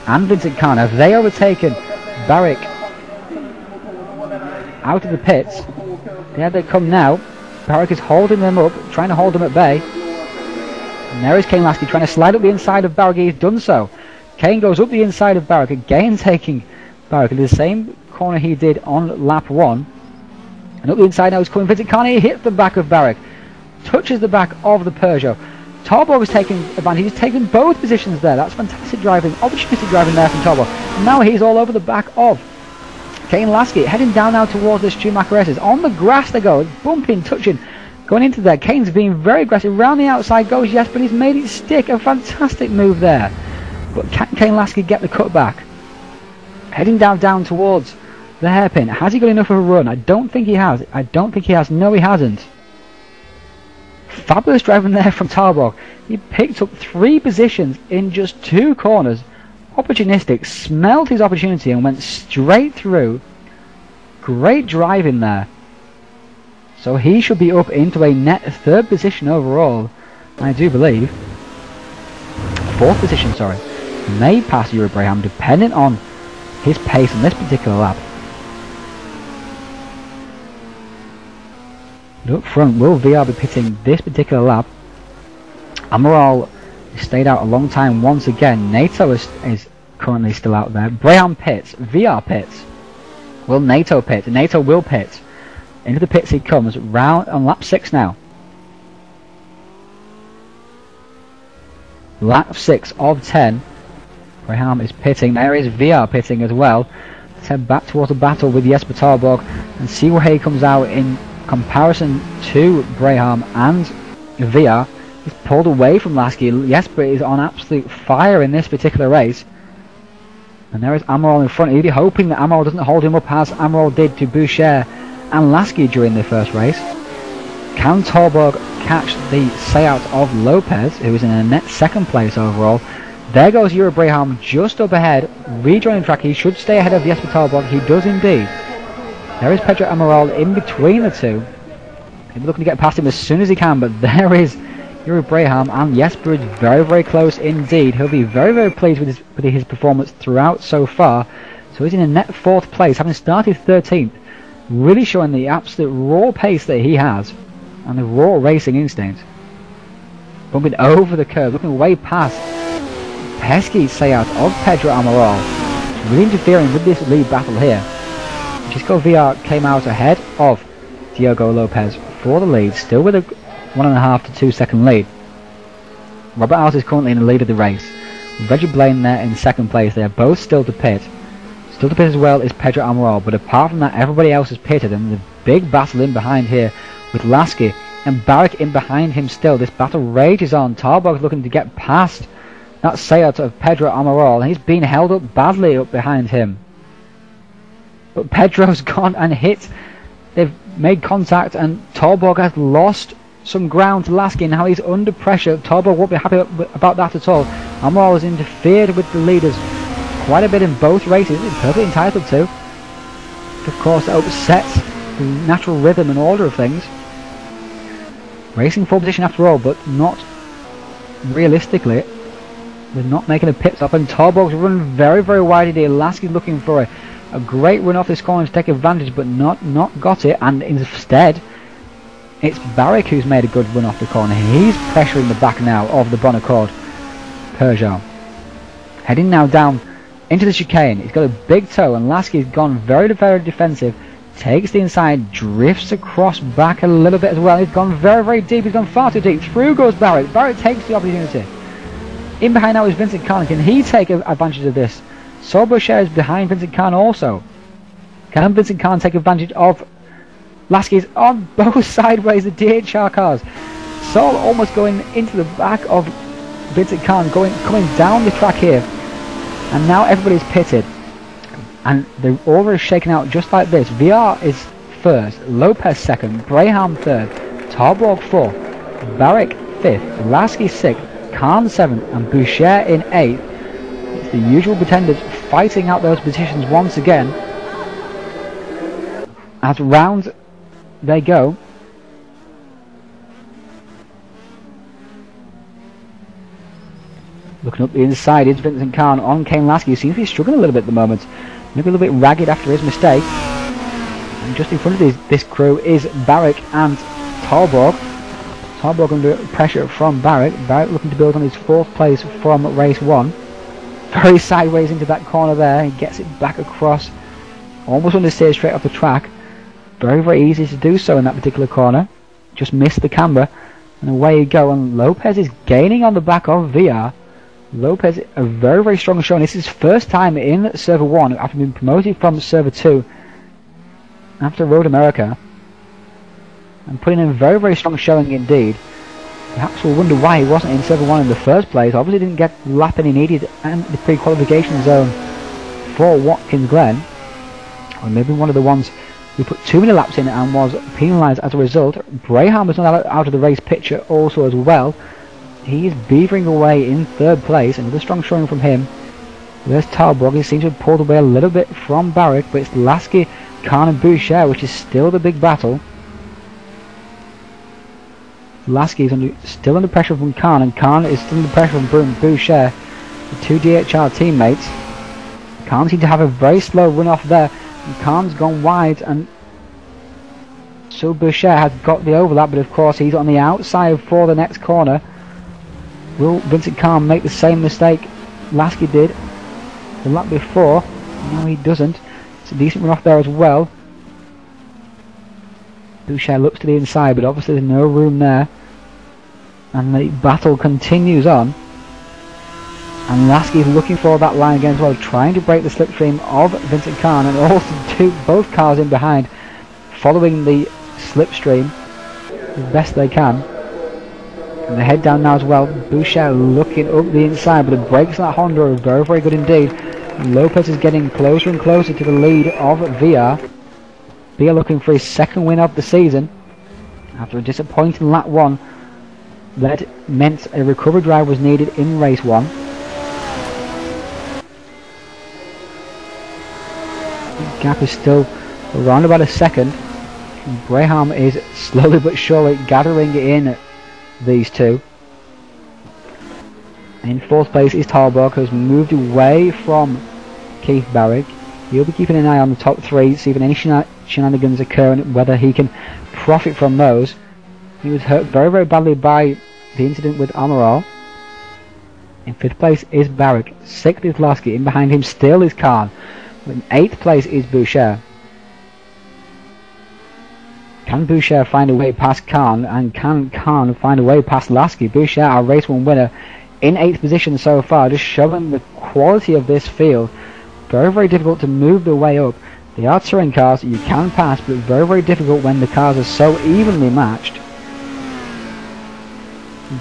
and Vincent Khan. Have they overtaken Barrick out of the pits? There they come now. Barrick is holding them up, trying to hold them at bay. And there is Kane Lasky trying to slide up the inside of Barrick. He's done so. Kane goes up the inside of Barrick, again taking Barrick in the same corner he did on lap 1. And up the inside now is coming Vincent Khan. He hits the back of Barrick, touches the back of the Peugeot. Torborg is taking advantage. He's taken both positions there. That's fantastic driving, opportunistic driving there from Torborg. And now he's all over the back of Kane Lasky, heading down now towards the Schumacher S's. On the grass they go, bumping, touching, going into there. Kane's being very aggressive. Round the outside goes, yes, but he's made it stick. A fantastic move there. But can Kane Lasky get the cutback? Heading down towards the hairpin. Has he got enough of a run? I don't think he has. No, he hasn't. Fabulous driving there from Torborg. He picked up 3 positions in just 2 corners. Opportunistic, smelled his opportunity and went straight through. Great driving there. So he should be up into a net 3rd position overall, I do believe. 4th position, sorry. May pass Yuri Braham depending on his pace in this particular lap. Up front, will VR be pitting this particular lap? Amaral stayed out a long time once again. NATO is currently still out there. Braham pits, VR pits. Will NATO pit? NATO will pit. Into the pits he comes, round on lap 6 now. Lap 6 of 10. Braham is pitting. There is VR pitting as well. Let's head back towards the battle with Jesper Torborg and see where he comes out in comparison to Braham and VR. He's pulled away from Lasky. Jesper is on absolute fire in this particular race. And there is Amaral in front. He'll be hoping that Amaral doesn't hold him up as Amaral did to Boucher and Lasky during the first race. Can Torborg catch the say-out of Lopez, who is in a net 2nd place overall? There goes Yuri Braham just up ahead, rejoining track. He should stay ahead of Jesper Torborg. He does indeed. There is Pedro Amaral in between the two. He'll be looking to get past him as soon as he can, but there is Yuri Braham, and Jesper is very close indeed. He'll be very pleased with his performance throughout so far. So he's in a net 4th place, having started 13th. Really showing the absolute raw pace that he has, and the raw racing instinct. Bumping over the curve, looking way past pesky say-out of Pedro Amaral. Really interfering with this lead battle here. Gisco VR came out ahead of Diogo Lopez for the lead, still with a 1.5 to 2 second lead. Robert Alls is currently in the lead of the race. Reggie Blaine there in 2nd place. They are both still to pit. Still to pit as well is Pedro Amaral, but apart from that everybody else is pitted, and the big battle in behind here with Lasky and Barrick in behind him still. This battle rages on. Torborg's looking to get past that say-out of Pedro Amaral, and he's been held up badly up behind him. But Pedro's gone and hit. They've made contact, and Torborg has lost some ground to Lasky. Now he's under pressure. Torborg won't be happy about that at all. Amaral has interfered with the leaders quite a bit in both races. He's perfectly entitled to. Of course, it upsets the natural rhythm and order of things. Racing 4th position after all, but not realistically. We're not making a pit stop, and Torborg's running very wide indeed. Lasky's looking for a great run off this corner to take advantage, but not got it, and instead it's Barrick who's made a good run off the corner. He's pressuring the back now of the Bonnecord Peugeot. Heading now down into the chicane. He's got a big toe, and Lasky's gone very defensive. Takes the inside, drifts across back a little bit as well. He's gone very deep. He's gone far too deep. Through goes Barrick. Barrick takes the opportunity. In behind now is Vincent Khan. Can he take advantage of this? Boucher is behind Vincent Khan also. Can Vincent Khan take advantage of Lasky's on both sideways, the DHR cars? Sol almost going into the back of Vincent Khan, coming down the track here. And now everybody's pitted. And the order is shaken out just like this. VR is 1st, Lopez 2nd, Braham 3rd, Torborg 4th, Barrick 5th, Lasky 6th, Khan 7th, and Boucher in 8th. It's the usual pretenders fighting out those positions once again. As round they go. Looking up the inside is Vincent Khan on Kane Lasky, who seems to be struggling a little bit at the moment. Maybe a little bit ragged after his mistake. And just in front of this crew is Barrick and Talborg. Talborg under pressure from Barrick. Barrick looking to build on his 4th place from race 1. Very sideways into that corner there. He gets it back across. Almost understeered straight off the track. Very, very easy to do so in that particular corner. Just missed the camber. And away you go. And Lopez is gaining on the back of VR. Lopez, a very, very strong showing. This is his first time in Server 1 after being promoted from Server 2 after Road America. And putting in a very, very strong showing indeed. Perhaps we'll wonder why he wasn't in Server 1 in the first place. Obviously didn't get the lap he needed and the pre-qualification zone for Watkins Glen. Or maybe one of the ones who put too many laps in and was penalised as a result. Braham was not out of the race picture also as well. He is beavering away in 3rd place. Another strong showing from him. There's Talborg. He seems to have pulled away a little bit from Barrick, but it's Lasky, Khan and Boucher which is still the big battle. Lasky is still under pressure from Khan, and Khan is still under pressure from Boucher, the 2 DHR teammates. Khan seems to have a very slow run off there, and Khan's gone wide, and so Boucher has got the overlap, but of course he's on the outside for the next corner. Will Vincent Khan make the same mistake Lasky did the lap before? No, he doesn't. It's a decent run off there as well. Boucher looks to the inside, but obviously there's no room there. And the battle continues on. And Lasky is looking for that line again as well, trying to break the slipstream of Vincent Khan, and also do both cars in behind, following the slipstream as best they can. And they head down now as well. Boucher looking up the inside, but the brakes on that Honda are very, very good indeed. And Lopez is getting closer and closer to the lead of VR. VR looking for his 2nd win of the season after a disappointing lap 1 that meant a recovery drive was needed in race 1. The gap is still around about a second. Braham is slowly but surely gathering in these two. In 4th place is Talborg, who's moved away from Keith Barrick. He'll be keeping an eye on the top 3, see if any shenanigans occur and whether he can profit from those. He was hurt very, very badly by the incident with Amaral. In 5th place is Barrick, 6th is Lasky, in behind him still is Khan. In 8th place is Boucher. Can Boucher find a way past Khan, and can Khan find a way past Lasky? Boucher, our race 1 winner, in 8th position so far, just showing the quality of this field. Very, very difficult to move the way up. They are touring cars that you can pass, but very, very difficult when the cars are so evenly matched.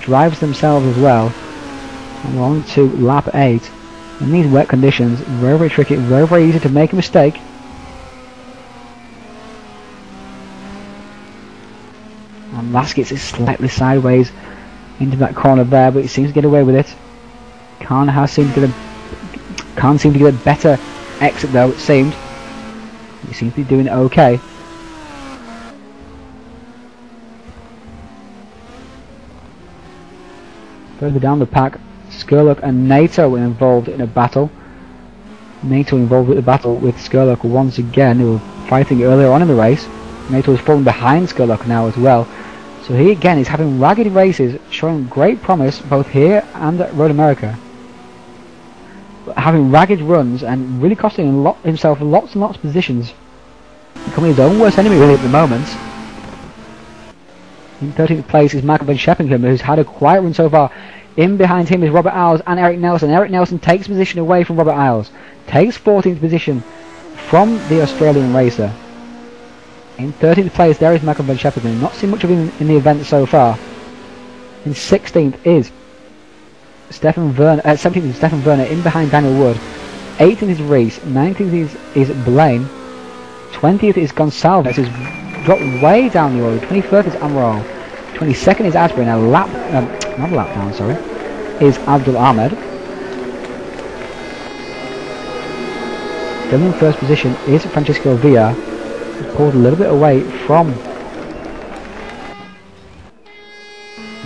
Drives themselves as well. And we're on to lap 8. In these wet conditions, very, very tricky, very, very easy to make a mistake. And Lasky is slightly sideways into that corner there, but he seems to get away with it. Khan seemed to get a better exit though, it seemed. He seems to be doing okay. Further down the pack, Skurlock and NATO involved in a battle. NATO involved with the battle with Skurlock once again, who were fighting earlier on in the race. NATO is falling behind Skurlock now as well. So he again is having ragged races, showing great promise both here and at Road America. But having ragged runs and really costing himself lots and lots of positions. Becoming his own worst enemy really at the moment. In 13th place is Michael Van Sheppingham, who's had a quiet run so far. In behind him is Robert Isles and Eric Nelson. Eric Nelson takes position away from Robert Isles. Takes 14th position from the Australian racer. In 13th place there is Michael Van Sheppingham. Not seen much of him in the event so far. In 16th is Stefan Werner. 17th is Stefan Werner in behind Daniel Wood. 18th is Reese. 19th is Blaine. 20th is Gonsalves, who's dropped way down the order. 21st is Amaral. 22nd is Asbury. Now not a lap down, sorry, is Abdul Ahmed. Still in 1st position is Francisco Villa. He's pulled a little bit away from.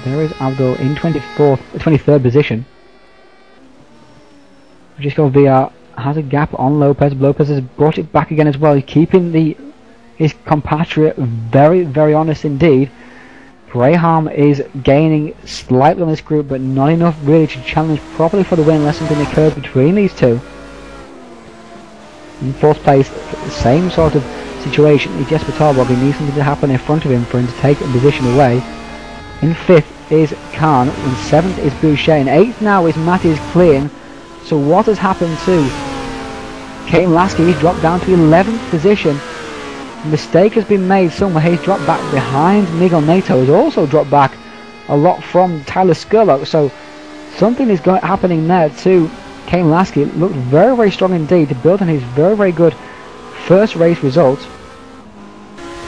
There is Abdul in 23rd position. Francisco VR has a gap on Lopez. Lopez has brought it back again as well. He's keeping his compatriot very, very honest indeed. Braham is gaining slightly on this group, but not enough really to challenge properly for the win unless something occurs between these two. In fourth place, the same sort of situation is Jesper Tarbog. He needs something to happen in front of him for him to take a position away. In fifth is Khan, in seventh is Boucher, in eighth now is Mattis Klein. So what has happened to Kane Lasky? He's dropped down to 11th position. A mistake has been made somewhere. He's dropped back behind. Miguel Neto has also dropped back a lot from Tyler Skurlock. So something is happening there too. Kane Lasky looked very, very strong indeed to build on his very, very good first race result.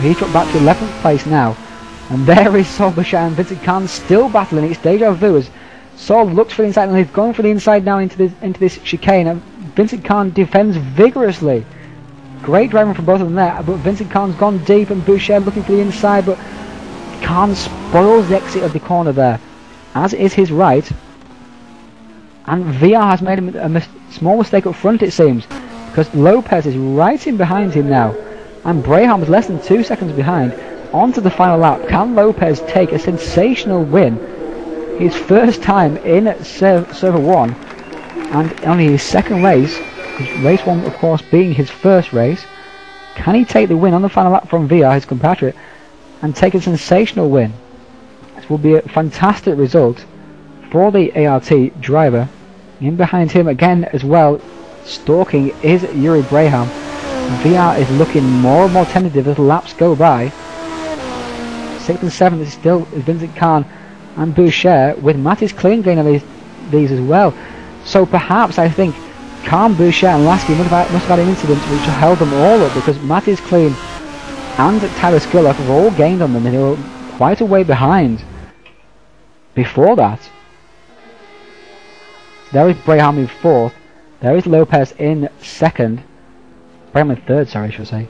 He's dropped back to 11th place now. And there is Saul Boucher and Vincent Khan still battling. It's deja vu as Saul looks for the inside and he's going for the inside now into this chicane. And Vincent Khan defends vigorously. Great driving from both of them there, but Vincent Khan's gone deep and Boucher looking for the inside, but Khan spoils the exit of the corner there, as is his right. And VR has made a small mistake up front, it seems, because Lopez is right in behind him now, and Braham is less than 2 seconds behind. On to the final lap. Can Lopez take a sensational win? His first time in Server 1, and only his second race, race 1 of course being his first race. Can he take the win on the final lap from VR, his compatriot, and take a sensational win? This will be a fantastic result for the ART driver. In behind him again as well, stalking is Yuri Braham. VR is looking more and more tentative as laps go by. 6th and 7th is still Vincent Khan and Boucher, with Mattis Klein going on these as well. So perhaps I think Khan, Boucher and Lasky must have had an incident which held them all up, because Mattis Klein and Tyler Skurlock have all gained on them and they were quite a way behind before that. There is Braham in 4th, there is Lopez in 2nd, Braham in 3rd, sorry I should say.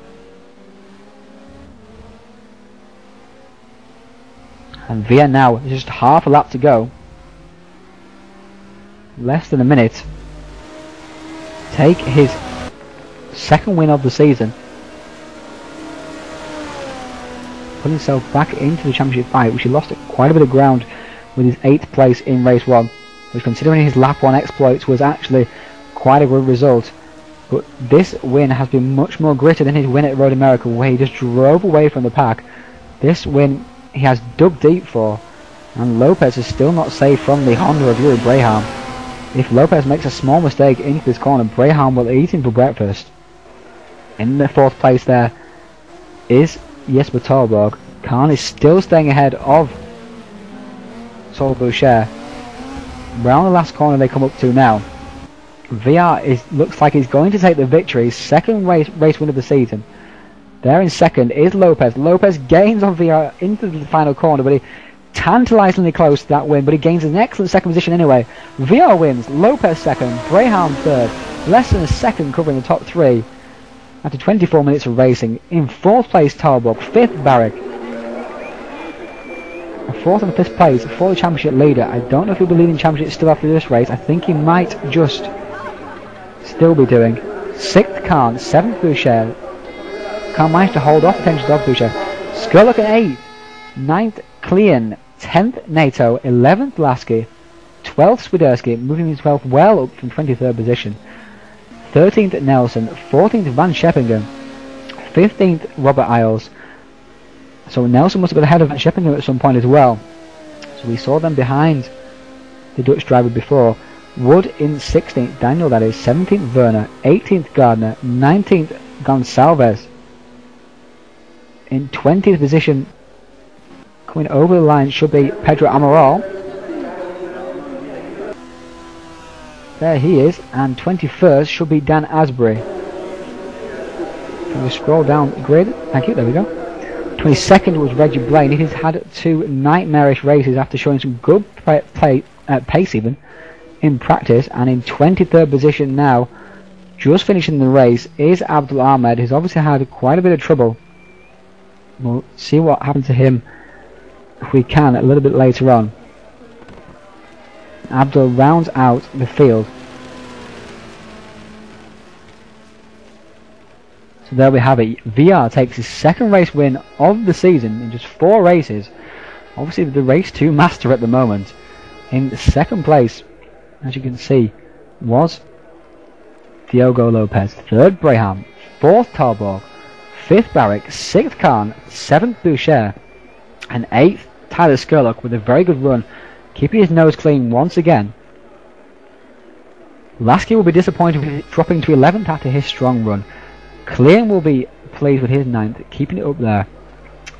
And Via now, just half a lap to go, less than a minute. Take his second win of the season, put himself back into the championship fight, which he lost quite a bit of ground with his 8th place in race 1, which, considering his lap 1 exploits, was actually quite a good result. But this win has been much more gritty than his win at Road America, where he just drove away from the pack. This win he has dug deep for, and Lopez is still not safe from the Honda of Yuri Braham. If Lopez makes a small mistake into this corner, Braham will eat him for breakfast. In the 4th place there is Jesper Torborg. Khan is still staying ahead of Saul Boucher. Round the last corner they come up to now. VR looks like he's going to take the victory, second race win of the season. There in 2nd is Lopez. Lopez gains on VR into the final corner, but he tantalisingly close to that win, but he gains an excellent second position anyway. VR wins, Lopez 2nd, Braham 3rd, less than a second covering the top 3 after 24 minutes of racing. In 4th place Tarbuck, 5th Barrick. A 4th and 5th place for the championship leader. I don't know if he'll be leading championship still after this race. I think he might just still be doing. 6th Khan, 7th Boucher. Khan managed to hold off the tensions of Boucher. Skurlock in 8th, 9th Klein, 10th NATO, 11th Lasky, 12th Swiderski, moving himself well up from 23rd position. 13th Nelson, 14th Van Scheppingen, 15th Robert Isles. So Nelson must have got ahead of Van Scheppingen at some point as well. So we saw them behind the Dutch driver before. Wood in 16th, Daniel that is, 17th Werner, 18th Gardner, 19th Gonsalves. In 20th position, coming over the line, should be Pedro Amaral. There he is, and 21st should be Dan Asbury. Can we scroll down the grid? Thank you, there we go. 22nd was Reggie Blaine. He's had 2 nightmarish races after showing some good pace even in practice, and in 23rd position now, just finishing the race, is Abdul Ahmed, who's obviously had quite a bit of trouble. We'll see what happened to him if we can a little bit later on. Abdul rounds out the field. So there we have it. VR takes his second race win of the season in just 4 races. Obviously the race 2 master at the moment. In second place, as you can see, was Diogo Lopez. 3rd Braham, 4th Tarborg, 5th Barrick, 6th Khan, 7th Boucher, and 8th Tyler Skurlock with a very good run, keeping his nose clean once again. Lasky will be disappointed with dropping to 11th after his strong run. Klein will be pleased with his 9th, keeping it up there.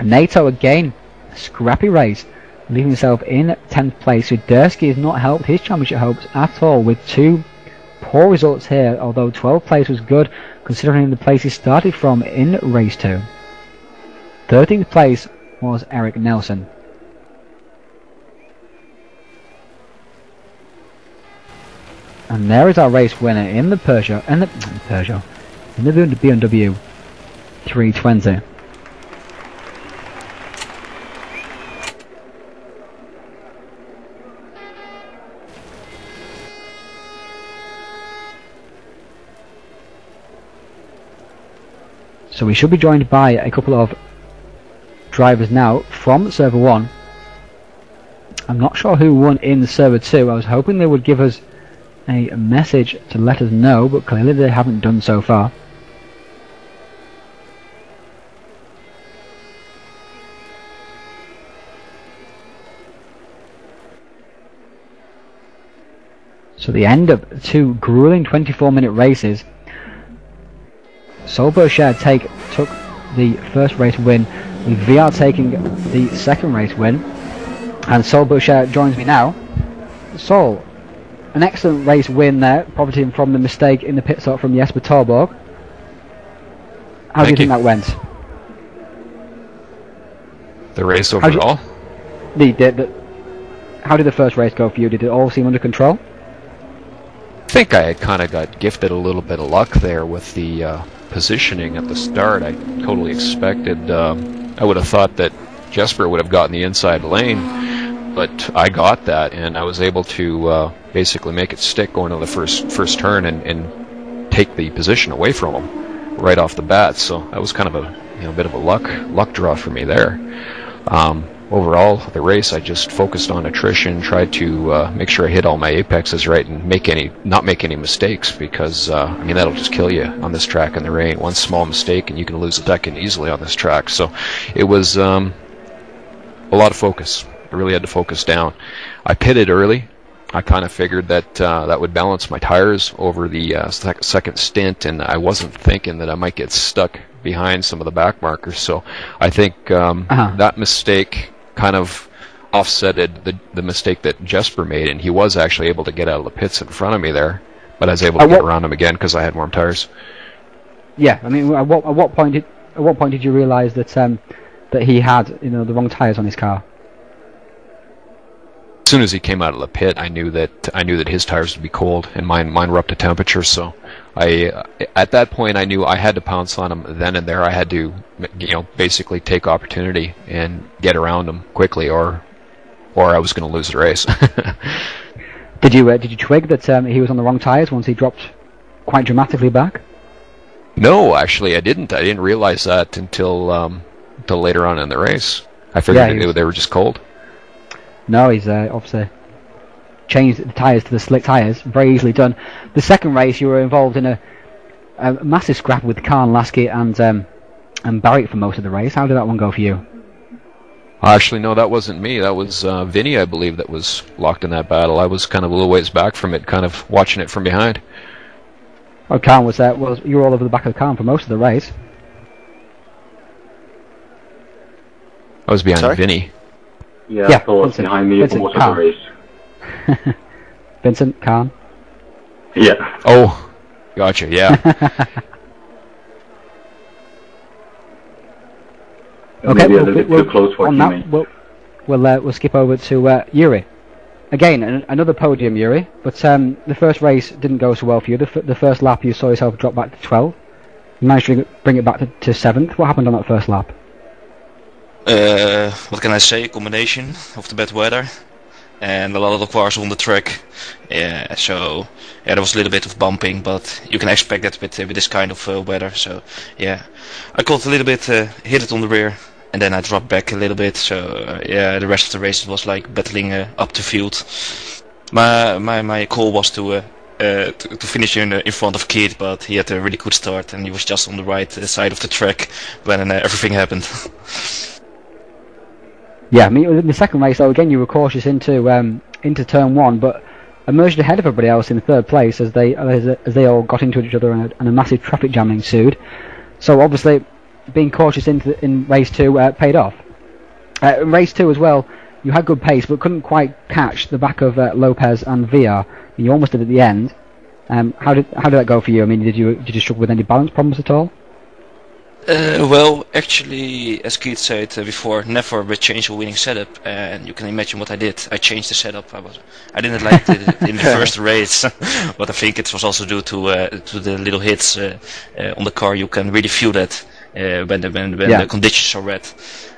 NATO again, scrappy race, leaving himself in 10th place. Sudersky has not helped his championship hopes at all with 2 poor results here, although 12th place was good considering the place he started from in race 2. 13th place was Eric Nelson. And there is our race winner in the Peugeot, in the BMW 320. So we should be joined by a couple of drivers now from Server 1. I'm not sure who won in Server 2. I was hoping they would give us a message to let us know, but clearly they haven't done so far. So the end of 2 grueling 24-minute races. Sol Boucher took the first race win, with VR taking the second race win, and Sol Boucher joins me now. Sol, an excellent race win there, profiting from the mistake in the pit stop from Jesper Torborg. How do you think that went? The race overall? How did the first race go for you? Did it all seem under control? I think I kind of got gifted a little bit of luck there with the positioning at the start. I totally expected, I would have thought that Jesper would have gotten the inside lane, but I got that, and I was able to basically make it stick going to the first turn and take the position away from him right off the bat. So that was kind of a bit of a luck draw for me there. Overall, the race, I just focused on attrition, tried to make sure I hit all my apexes right and not make any mistakes, because I mean, that'll just kill you on this track in the rain. One small mistake and you can lose a second easily on this track. So it was a lot of focus. I really had to focus down. I pitted early. I kind of figured that that would balance my tires over the second stint, and I wasn't thinking that I might get stuck behind some of the back markers. So I think that mistake kind of offsetted the mistake that Jesper made, and he was actually able to get out of the pits in front of me there, but I was able to get around him again because I had warm tires. Yeah, I mean, at what point did you realise that that he had the wrong tires on his car? As soon as he came out of the pit, I knew that his tires would be cold and mine were up to temperature. So at that point I knew I had to pounce on him then and there. I had to basically take opportunity and get around him quickly, or I was going to lose the race. Did you twig that he was on the wrong tires once he dropped quite dramatically back? No, actually I didn't. I didn't realize that until later on in the race. I figured they were just cold. No, he's obviously changed the tyres to the slick tyres. Very easily done. The second race, you were involved in a massive scrap with Khan, Lasky, and Barrick for most of the race. How did that one go for you? Actually, no, that wasn't me. That was Vinny, I believe, that was locked in that battle. I was kind of a little ways back from it, kind of watching it from behind. Oh, Khan was there. Well, you were all over the back of Khan for most of the race. I was behind Vinny. Yeah, I thought Vincent, behind me for most of the race. Vincent, Khan? Yeah. Oh, gotcha, yeah. Okay, maybe a little bit too close for you. We'll skip over to Yuri. Again, another podium, Yuri, but the first race didn't go so well for you. The first lap you saw yourself drop back to 12. You managed to bring it back to 7th. What happened on that first lap? What can I say? Combination of the bad weather. and a lot of the cars on the track. Yeah, so yeah, there was a little bit of bumping, but you can expect that with this kind of weather. So yeah, I caught a little bit, hit it on the rear, and then I dropped back a little bit. So yeah, the rest of the race was like battling up the field. My call was to finish in front of Keith, but he had a really good start, and he was just on the right side of the track when everything happened. Yeah, I mean, in the second race, though, again, you were cautious into turn one, but emerged ahead of everybody else in third place as they all got into each other and a massive traffic jam ensued. So obviously, being cautious in race two paid off. In race two as well, you had good pace, but couldn't quite catch the back of Lopez and VR. You almost did at the end. How did that go for you? I mean, did you struggle with any balance problems at all? Well, actually, as Keith said before, never change a winning setup, and you can imagine what I did. I changed the setup. I didn't like it in the first race, but I think it was also due to the little hits on the car. You can really feel that when the conditions are wet.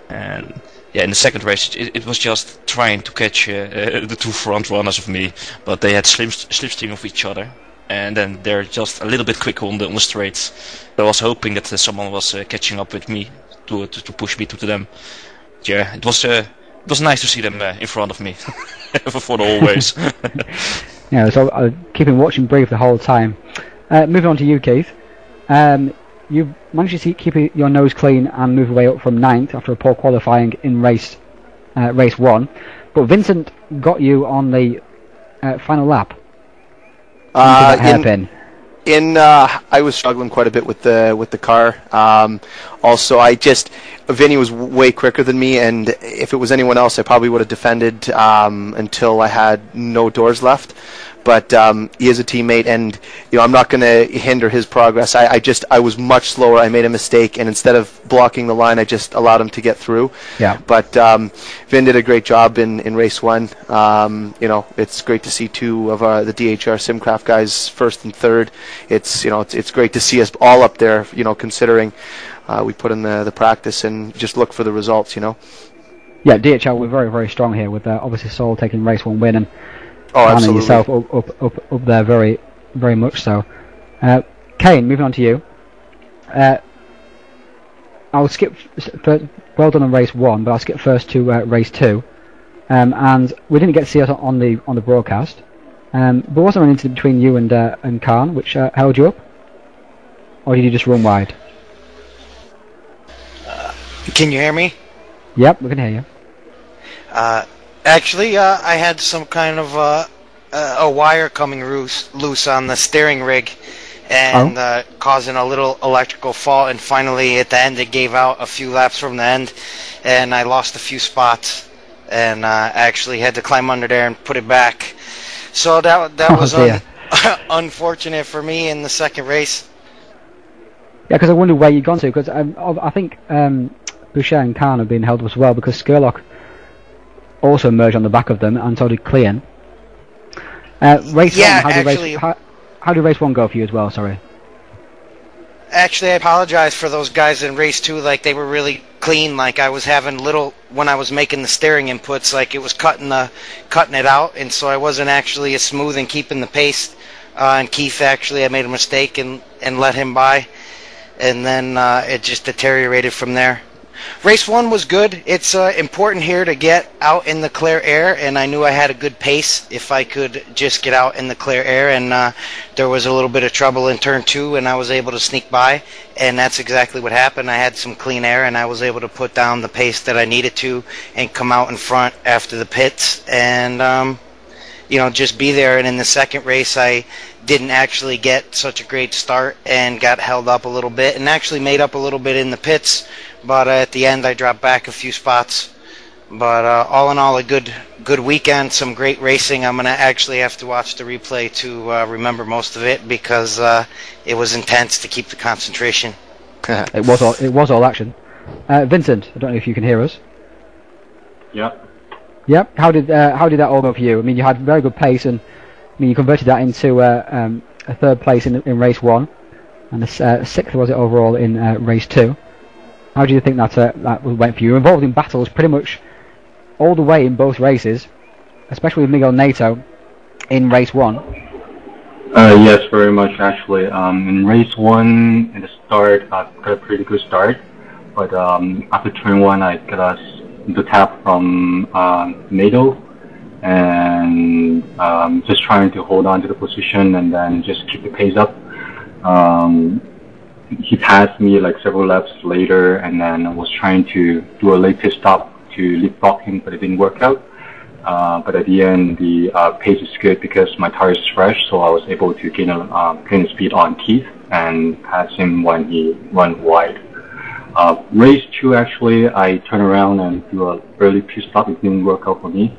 And yeah, in the second race, it was just trying to catch the two front runners of me, but they had slipstream of each other. And then they're just a little bit quicker on the straights. So I was hoping that someone was catching up with me to push me to them. Yeah, it was nice to see them in front of me for the whole race. Yeah, so keeping watching brief the whole time. Moving on to you, Keith. You managed to keep your nose clean and move away up from 9th after a poor qualifying in race 1. But Vincent got you on the final lap. I was struggling quite a bit with the car. Also, Vinny was way quicker than me, and if it was anyone else, I probably would have defended until I had no doors left. But he is a teammate, and I'm not going to hinder his progress. I was much slower. I made a mistake, and instead of blocking the line, I just allowed him to get through. Yeah. But Vin did a great job in race 1. It's great to see two of the DHR Simcraft guys first and third. It's great to see us all up there. Considering we put in the practice and just look for the results. Yeah, DHL were very, very strong here with obviously Sol taking race 1 win and absolutely. Yourself up there very, very much so. Kane, moving on to you. I'll skip. Well done on race 1, but I'll skip first to race 2. And we didn't get to see it on the broadcast. But was there an incident between you and Khan which held you up, or did you just run wide? Can you hear me? Yep, we can hear you. Actually, I had some kind of a wire coming loose on the steering rig and causing a little electrical fault, and finally at the end it gave out a few laps from the end, and I lost a few spots, and I actually had to climb under there and put it back. So that was unfortunate for me in the second race. Yeah, because I wonder where you'd gone to, because I think Boucher and Khan have been held up as well, because Skurlock also merged on the back of them, and so did Clean. Race 1, how did race 1 go for you as well, sorry? Actually, I apologize for those guys in race 2, like they were really clean, like I was having when I was making the steering inputs, like it was cutting it out, and so I wasn't actually as smooth in keeping the pace, and Keith I made a mistake and let him by, and then it just deteriorated from there. Race 1 was good. It's important here to get out in the clear air, and I knew I had a good pace if I could just get out in the clear air, and there was a little bit of trouble in turn 2, and I was able to sneak by, and that's exactly what happened. I had some clean air, and I was able to put down the pace that I needed to and come out in front after the pits, and just be there. And in the second race, I didn't actually get such a great start and got held up a little bit, and actually made up a little bit in the pits, but at the end I dropped back a few spots. But all in all, a good weekend, some great racing. I'm going to actually have to watch the replay to remember most of it, because it was intense to keep the concentration. It was all action. Vincent, I don't know if you can hear us. Yeah. Yep. How did that all go for you? I mean, you had very good pace, and you converted that into a third place in race 1, and a 6th was it overall in race 2. How do you think that went for you? You were involved in battles pretty much all the way in both races, especially with Miguel Neto in race 1? Yes, very much actually. In race 1, in the start, I got a pretty good start, but after turn 1, I got the tap from Nato, and just trying to hold on to the position and then just keep the pace up. He passed me like several laps later, and then I was trying to do a late pit stop to leapfrog him, but it didn't work out. But at the end, the pace is good because my tire is fresh, so I was able to gain a speed on Keith and pass him when he went wide. Race 2, actually, I turned around and do a early pit stop. It didn't work out for me.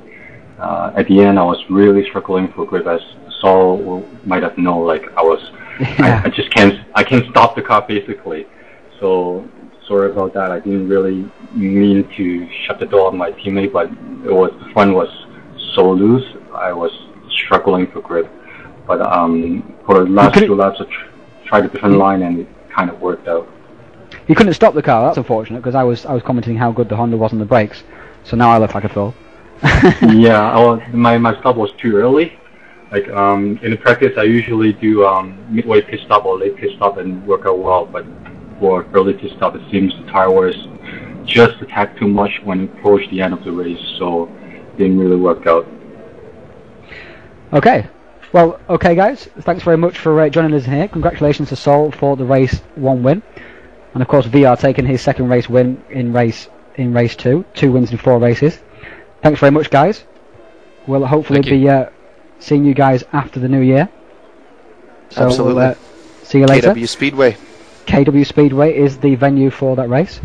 At the end, I was really struggling for grip, as Saul might have known. Like I just can't stop the car basically. So sorry about that. I didn't really mean to shut the door on my teammate, but the front was so loose. I was struggling for grip. But for the last 2 laps, I tried a different line, and it kind of worked out. You couldn't stop the car. That's unfortunate, because I was commenting how good the Honda was on the brakes. So now I look like a fool. Yeah, my stop was too early. Like in the practice, I usually do midway pit stop or late pit stop and work out well. But for early pit stop, it seems the tire was just a tad too much when it approached the end of the race, so it didn't really work out. Okay. Well, okay, guys. Thanks very much for joining us here. Congratulations to Sol for the race 1 win, and of course VR taking his second race win in race 2. 2 wins in 4 races. Thanks very much, guys. We'll hopefully be seeing you guys after the new year. So Absolutely. We'll, see you later. KW Speedway. KW Speedway is the venue for that race.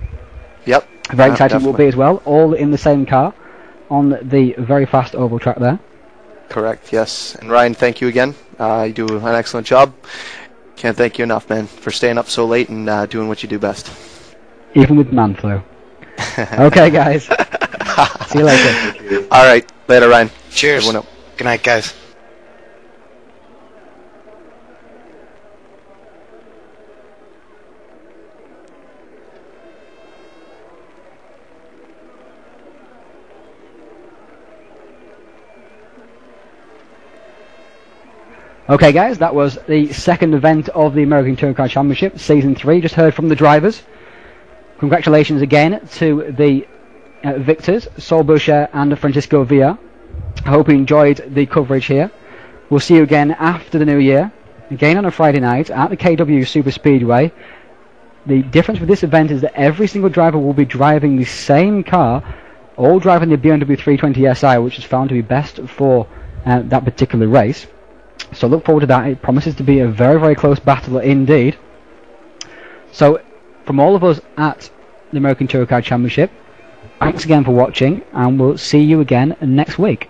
Yep. Very exciting definitely. will be as well. All in the same car on the very fast oval track there. Correct, yes. And Ryan, thank you again. You do an excellent job. Can't thank you enough, man, for staying up so late and doing what you do best. Even with man flu. Okay, guys. See you later. All right. Later, Ryan. Cheers. Everyone up. Good night, guys. Okay, guys, that was the second event of the American Touring Car Championship, Season 3. Just heard from the drivers. Congratulations again to the victors, Saul Boucher and Francisco Villa. I hope you enjoyed the coverage here. We'll see you again after the new year, again on a Friday night at the KW Super Speedway. The difference with this event is that every single driver will be driving the same car, all driving the BMW 320 SI, which is found to be best for that particular race. So look forward to that. It promises to be a very, very close battle indeed. So from all of us at the American Touring Car Championship, thanks again for watching, and we'll see you again next week.